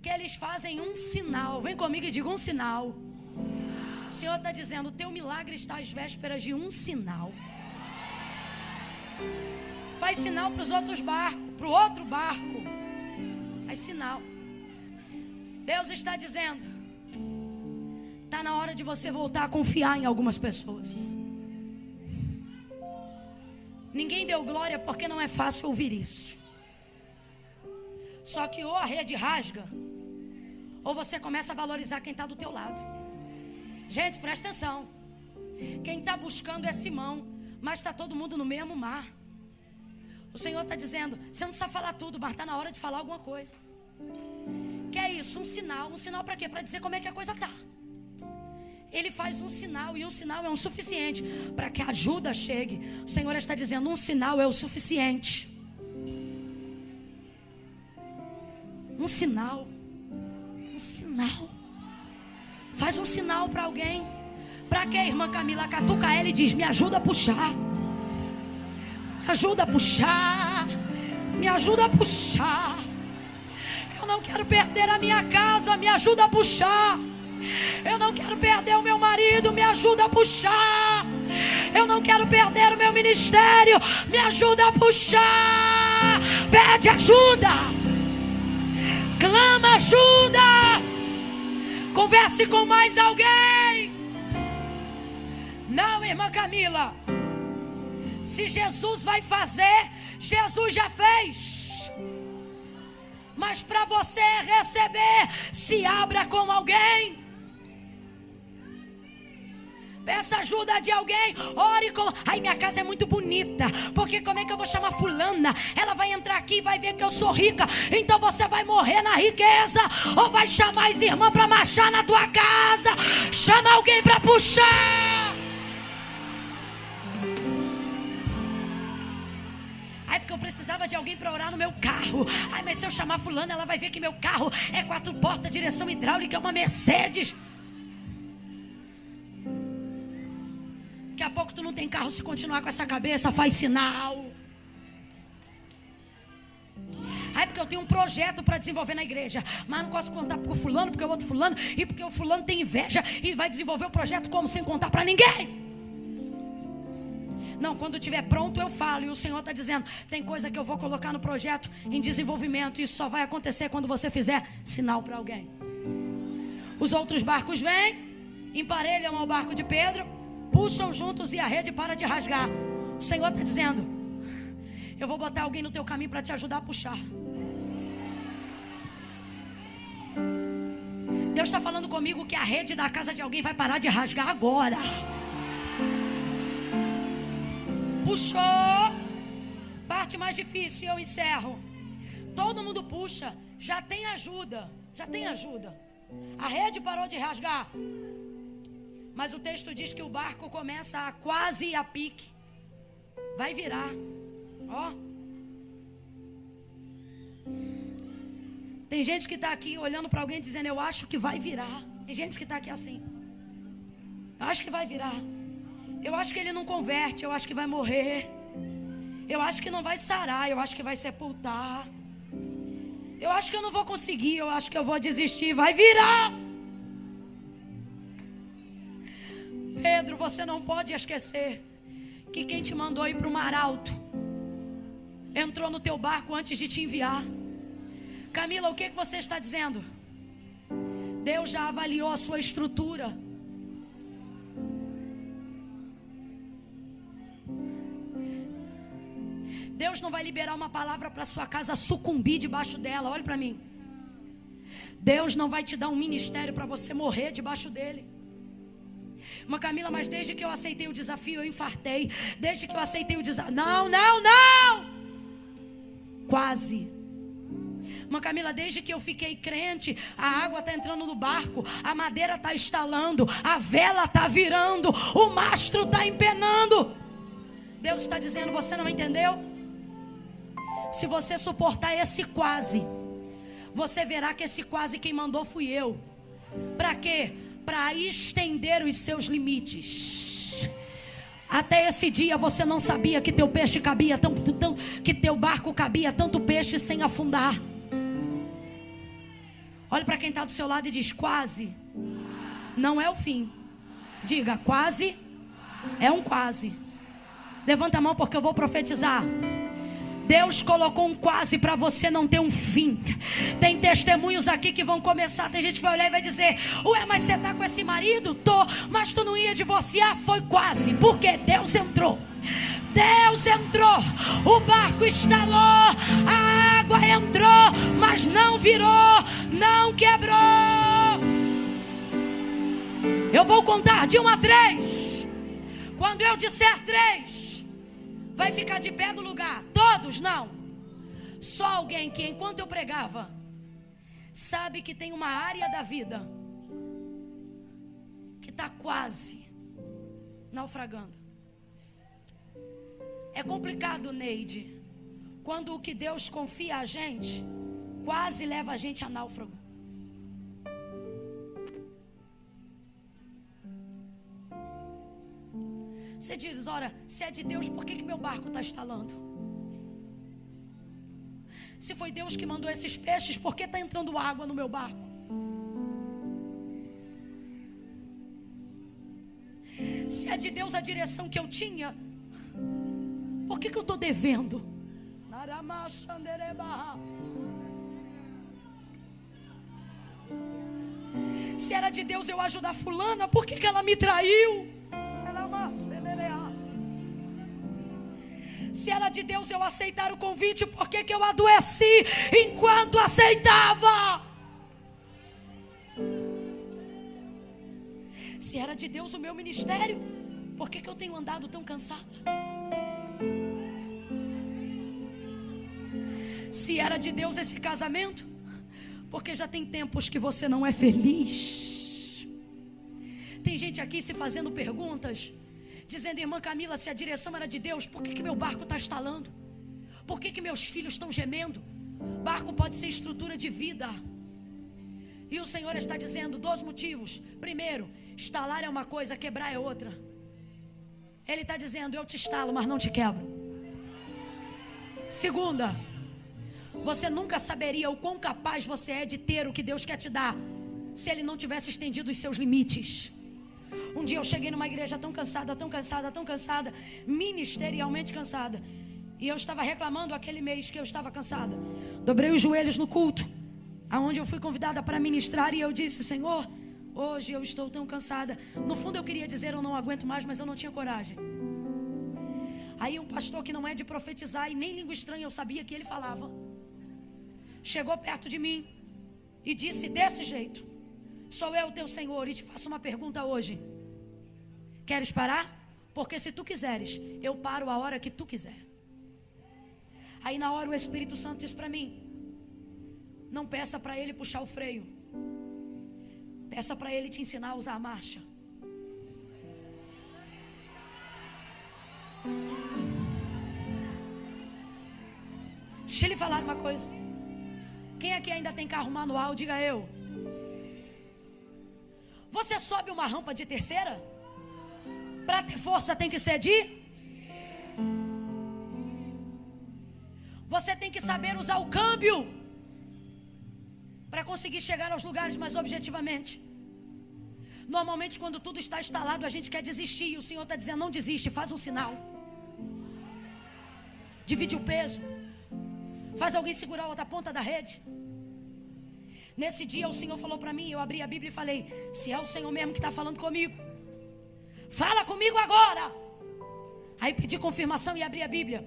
que eles fazem um sinal. Vem comigo e diga um sinal. O Senhor está dizendo, o teu milagre está às vésperas de um sinal. Faz sinal para os outros barcos, para o outro barco. Faz sinal. Deus está dizendo, está na hora de você voltar a confiar em algumas pessoas. Ninguém deu glória porque não é fácil ouvir isso. Só que ou a rede rasga, ou você começa a valorizar quem está do teu lado. Gente, presta atenção. Quem está buscando é Simão, mas está todo mundo no mesmo mar. O Senhor está dizendo, você não precisa falar tudo, mas está na hora de falar alguma coisa. Que é isso, um sinal. Um sinal para quê? Para dizer como é que a coisa está. Ele faz um sinal, e um sinal é o suficiente para que a ajuda chegue. O Senhor está dizendo, um sinal é o suficiente. Um sinal. Um sinal. Faz um sinal para alguém. Para quê, irmã Camila? Catuca ela e diz, me ajuda a puxar. Me ajuda a puxar. Me ajuda a puxar. Eu não quero perder a minha casa. Me ajuda a puxar. Eu não quero perder o meu marido. Me ajuda a puxar. Eu não quero perder o meu ministério. Me ajuda a puxar. Pede ajuda. Clama ajuda. Converse com mais alguém. Não, irmã Camila. Se Jesus vai fazer, Jesus já fez. Mas para você receber, se abra com alguém. Peça ajuda de alguém. Ore com... Ai, minha casa é muito bonita. Porque como é que eu vou chamar fulana? Ela vai entrar aqui e vai ver que eu sou rica. Então você vai morrer na riqueza. Ou vai chamar as irmãs para marchar na tua casa. Chama alguém para puxar. Ai, porque eu precisava de alguém para orar no meu carro. Ai, mas se eu chamar fulana, ela vai ver que meu carro é 4 portas, direção hidráulica, é uma Mercedes. Daqui a pouco tu não tem carro. Se continuar com essa cabeça, faz sinal. Aí porque eu tenho um projeto para desenvolver na igreja, mas não posso contar porque o fulano, porque o outro fulano, e porque o fulano tem inveja e vai desenvolver o projeto como? Sem contar para ninguém. Não, quando estiver pronto eu falo. E o Senhor está dizendo, tem coisa que eu vou colocar no projeto em desenvolvimento. Isso só vai acontecer quando você fizer sinal para alguém. Os outros barcos vêm, emparelham ao barco de Pedro, puxam juntos e a rede para de rasgar. O Senhor está dizendo, eu vou botar alguém no teu caminho para te ajudar a puxar. Deus está falando comigo que a rede da casa de alguém vai parar de rasgar agora. Puxou. Parte mais difícil e eu encerro. Todo mundo puxa. Já tem ajuda. Já tem ajuda. A rede parou de rasgar. Mas o texto diz que o barco começa a quase ir a pique. Vai virar. Ó. Tem gente que está aqui olhando para alguém dizendo, eu acho que vai virar. Tem gente que está aqui assim. Eu acho que vai virar. Eu acho que ele não converte. Eu acho que vai morrer. Eu acho que não vai sarar. Eu acho que vai sepultar. Eu acho que eu não vou conseguir. Eu acho que eu vou desistir. Vai virar. Pedro, você não pode esquecer que quem te mandou ir para o mar alto entrou no teu barco antes de te enviar. Camila, o que você está dizendo? Deus já avaliou a sua estrutura. Deus não vai liberar uma palavra para sua casa sucumbir debaixo dela. Olhe para mim. Deus não vai te dar um ministério para você morrer debaixo dele. Mas Camila, mas desde que eu aceitei o desafio eu infartei. Desde que eu aceitei o desafio... Não. Quase. Mas Camila, desde que eu fiquei crente, a água está entrando no barco, a madeira está estalando, a vela está virando, o mastro está empenando. Deus está dizendo, você não entendeu? Se você suportar esse quase, você verá que esse quase quem mandou fui eu. Para quê? Para estender os seus limites. Até esse dia você não sabia que teu peixe cabia que teu barco cabia tanto peixe sem afundar. Olhe para quem está do seu lado e diz, quase não é o fim. Diga, quase é um quase. Levanta a mão porque eu vou profetizar. Deus colocou um quase para você não ter um fim. Tem testemunhos aqui que vão começar. Tem gente que vai olhar e vai dizer, ué, mas você está com esse marido? Tô, mas tu não ia divorciar? Foi quase, porque Deus entrou. Deus entrou, o barco estalou, a água entrou, mas não virou, não quebrou. Eu vou contar de 1 a 3. Quando eu disser 3, vai ficar de pé do lugar. Todos não. Só alguém que enquanto eu pregava sabe que tem uma área da vida que está quase naufragando. É complicado, Neide, quando o que Deus confia a gente quase leva a gente a náufrago. Você diz, ora, se é de Deus, por que meu barco está estalando? Se foi Deus que mandou esses peixes, por que está entrando água no meu barco? Se é de Deus a direção que eu tinha, por que eu estou devendo? Se era de Deus eu ajudar fulana, por que ela me traiu? Se era de Deus eu aceitar o convite, por que eu adoeci enquanto aceitava? Se era de Deus o meu ministério, por que eu tenho andado tão cansada? Se era de Deus esse casamento, porque já tem tempos que você não é feliz. Tem gente aqui se fazendo perguntas, dizendo: irmã Camila, se a direção era de Deus, por que meu barco está estalando? Por que meus filhos estão gemendo? Barco pode ser estrutura de vida. E o Senhor está dizendo 2 motivos. Primeiro, estalar é uma coisa, quebrar é outra. Ele está dizendo: eu te estalo, mas não te quebro. Segunda, você nunca saberia o quão capaz você é de ter o que Deus quer te dar, se Ele não tivesse estendido os seus limites. Um dia eu cheguei numa igreja tão cansada, ministerialmente cansada, e eu estava reclamando aquele mês que eu estava cansada. Dobrei os joelhos no culto, aonde eu fui convidada para ministrar, e eu disse: Senhor, hoje eu estou tão cansada. No fundo eu queria dizer: eu não aguento mais, mas eu não tinha coragem. Aí um pastor que não é de profetizar e nem língua estranha eu sabia que ele falava, chegou perto de mim e disse desse jeito: sou eu teu Senhor e te faço uma pergunta hoje. Queres parar? Porque se tu quiseres, eu paro a hora que tu quiser. Aí na hora o Espírito Santo disse para mim: não peça para ele puxar o freio, peça para ele te ensinar a usar a marcha. Deixa eu lhe falar uma coisa. Quem aqui ainda tem carro manual, diga eu. Você sobe uma rampa de terceira? Para ter força tem que ser de? Você tem que saber usar o câmbio para conseguir chegar aos lugares mais objetivamente. Normalmente quando tudo está instalado a gente quer desistir, e o Senhor está dizendo: não desiste, faz um sinal, divide o peso, faz alguém segurar a outra ponta da rede. Nesse dia o Senhor falou para mim, eu abri a Bíblia e falei: se é o Senhor mesmo que está falando comigo, fala comigo agora. Aí pedi confirmação e abri a Bíblia.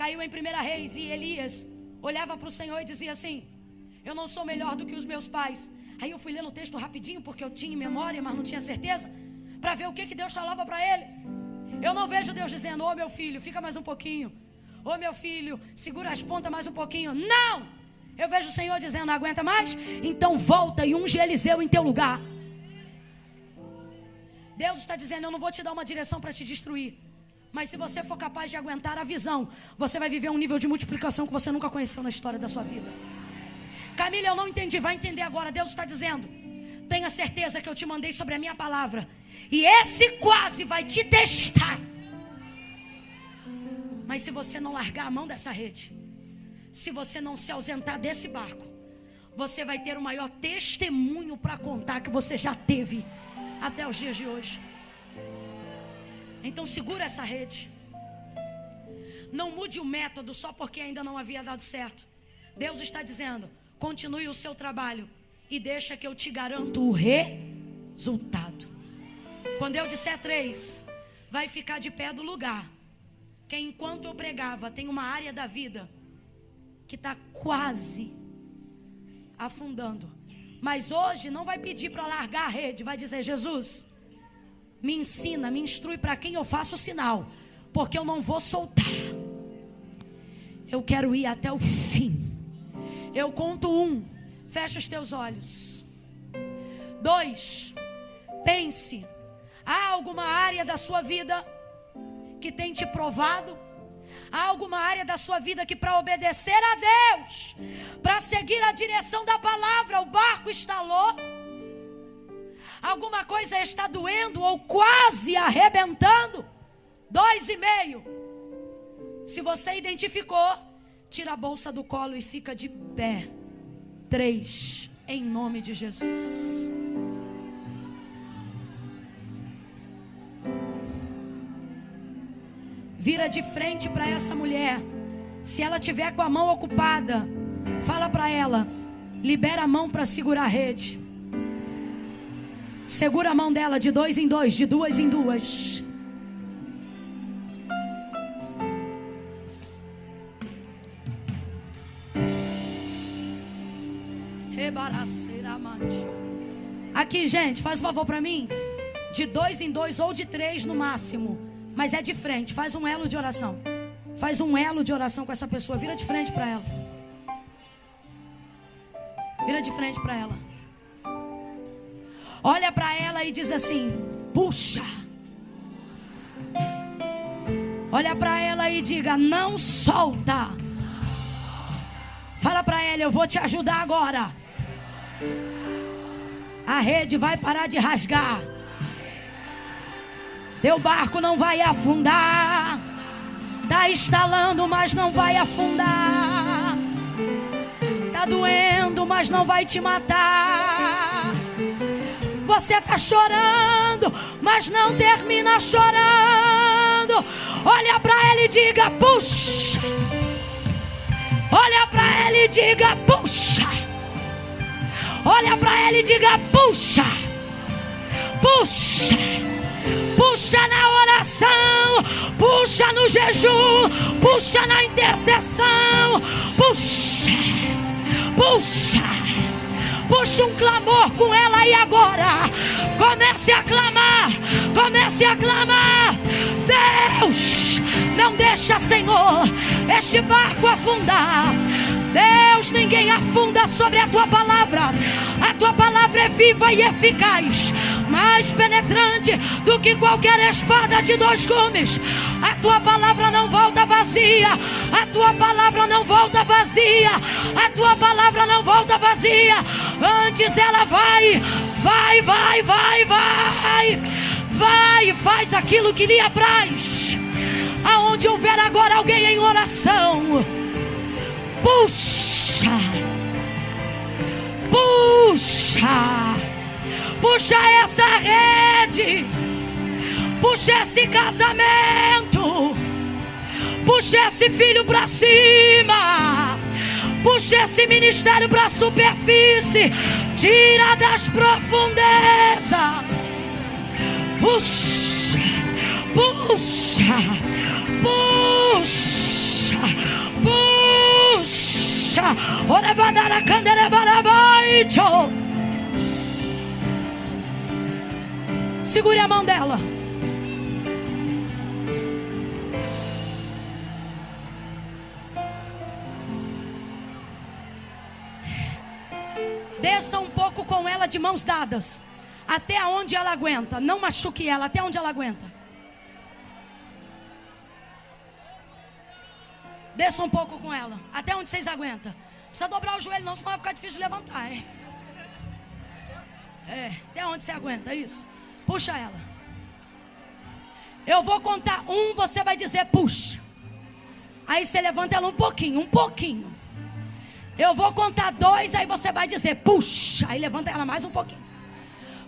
Caiu em 1 Reis, e Elias olhava para o Senhor e dizia assim: eu não sou melhor do que os meus pais. Aí eu fui lendo o texto rapidinho, porque eu tinha memória, mas não tinha certeza, para ver o que Deus falava para ele. Eu não vejo Deus dizendo: ô meu filho, fica mais um pouquinho, ô meu filho, segura as pontas mais um pouquinho. Não! Eu vejo o Senhor dizendo: aguenta mais? Então volta e unge Eliseu em teu lugar. Deus está dizendo: eu não vou te dar uma direção para te destruir, mas se você for capaz de aguentar a visão, você vai viver um nível de multiplicação que você nunca conheceu na história da sua vida. Camila, eu não entendi, vai entender agora. Deus está dizendo: tenha certeza que eu te mandei sobre a minha palavra, e esse quase vai te testar. Mas se você não largar a mão dessa rede, se você não se ausentar desse barco, você vai ter o maior testemunho para contar que você já teve até os dias de hoje. Então segura essa rede. Não mude o método só porque ainda não havia dado certo. Deus está dizendo: continue o seu trabalho e deixa que eu te garanto o resultado. Quando eu disser 3, vai ficar de pé do lugar. Que enquanto eu pregava, tem uma área da vida que está quase afundando. Mas hoje não vai pedir para largar a rede, vai dizer: Jesus, me ensina, me instrui para quem eu faço o sinal, porque eu não vou soltar. Eu quero ir até o fim. Eu conto 1, fecha os teus olhos. 2, pense. Há alguma área da sua vida que tem te provado? Há alguma área da sua vida que, para obedecer a Deus, para seguir a direção da palavra, o barco estalou? Alguma coisa está doendo ou quase arrebentando? 2,5. Se você identificou, tira a bolsa do colo e fica de pé. 3, em nome de Jesus. Vira de frente para essa mulher. Se ela tiver com a mão ocupada, fala para ela: libera a mão para segurar a rede. Segura a mão dela de 2 em 2, de 2 em 2. Aqui, gente, faz um favor pra mim. De 2 em 2 ou de 3 no máximo. Mas é de frente, faz um elo de oração. Faz um elo de oração com essa pessoa. Vira de frente pra ela. Vira de frente pra ela. Olha pra ela e diz assim: puxa. Olha pra ela e diga: não solta. Fala pra ela: eu vou te ajudar agora. A rede vai parar de rasgar. Teu barco não vai afundar. Tá estalando, mas não vai afundar. Tá doendo, mas não vai te matar. Você tá chorando, mas não termina chorando. Olha pra ela e diga: puxa. Olha pra ela e diga: puxa. Olha pra ela e diga: puxa. Puxa. Puxa na oração, puxa no jejum, puxa na intercessão. Puxa. Puxa. Puxa um clamor com ela aí agora. Comece a clamar. Comece a clamar. Deus, não deixa, Senhor, este barco afundar. Deus, ninguém afunda sobre a tua palavra. A tua palavra é viva e eficaz, mais penetrante do que qualquer espada de 2 gumes. A tua palavra não volta vazia. A tua palavra não volta vazia. A tua palavra não volta vazia. Antes ela vai, vai, vai, vai, vai. Vai e faz aquilo que lhe apraz. Aonde houver agora alguém em oração, puxa. Puxa. Puxa essa rede. Puxa esse casamento. Puxa esse filho pra cima. Puxa esse ministério pra superfície. Tira das profundezas. Puxa. Puxa. Puxa. Puxa. Orebadara candere barabaito. Segure a mão dela. Desça um pouco com ela de mãos dadas, até onde ela aguenta. Não machuque ela, até onde ela aguenta. Desça um pouco com ela, até onde vocês aguentam. Não precisa dobrar o joelho não, senão vai ficar difícil de levantar, hein? Até onde você aguenta, isso. Puxa ela. Eu vou contar 1, você vai dizer puxa. Aí você levanta ela um pouquinho, um pouquinho. Eu vou contar 2, aí você vai dizer puxa. Aí levanta ela mais um pouquinho.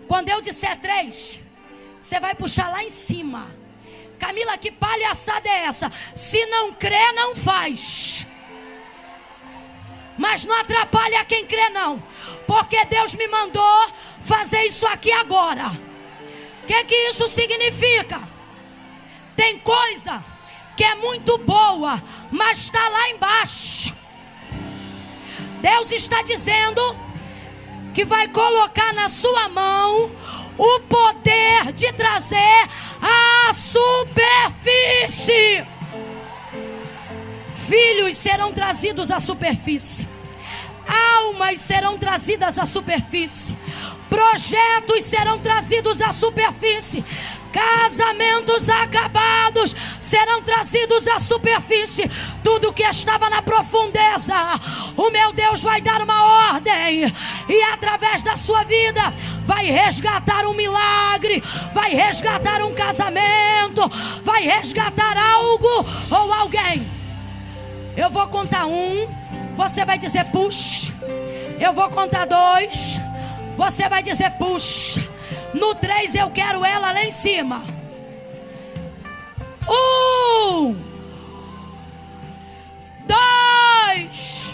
Quando eu disser 3, você vai puxar lá em cima. Camila, que palhaçada é essa? Se não crê, não faz. Mas não atrapalha quem crê não. Porque Deus me mandou fazer isso aqui agora. O que isso significa? Tem coisa que é muito boa, mas está lá embaixo. Deus está dizendo que vai colocar na sua mão o poder de trazer a superfície. Filhos serão trazidos à superfície. Almas serão trazidas à superfície. Projetos serão trazidos à superfície. Casamentos acabados serão trazidos à superfície. Tudo que estava na profundeza, o meu Deus vai dar uma ordem, e através da sua vida vai resgatar um milagre, vai resgatar um casamento, vai resgatar algo ou alguém. Eu vou contar 1, você vai dizer puxa. Eu vou contar 2, você vai dizer puxa. No 3 eu quero ela lá em cima. 1, 2,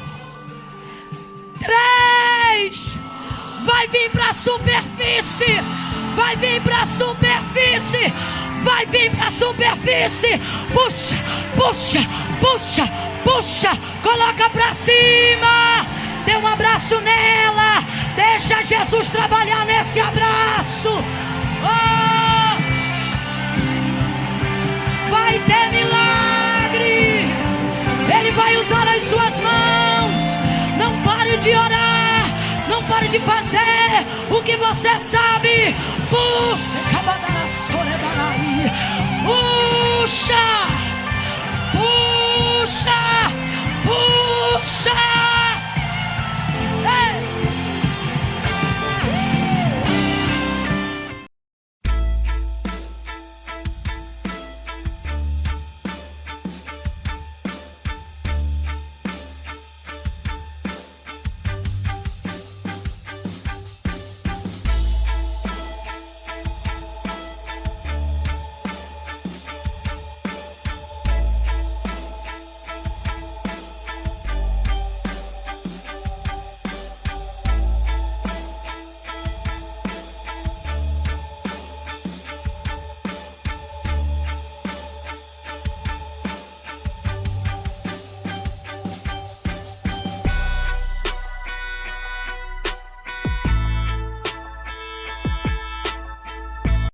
3. Vai vir para a superfície. Vai vir para a superfície. Vai vir para a superfície. Puxa, puxa, puxa, puxa. Coloca para cima. Dê um abraço nela. Deixa Jesus trabalhar nesse abraço. Oh! Vai ter milagre. Ele vai usar as suas mãos. Não pare de orar. Não pare de fazer o que você sabe. Puxa.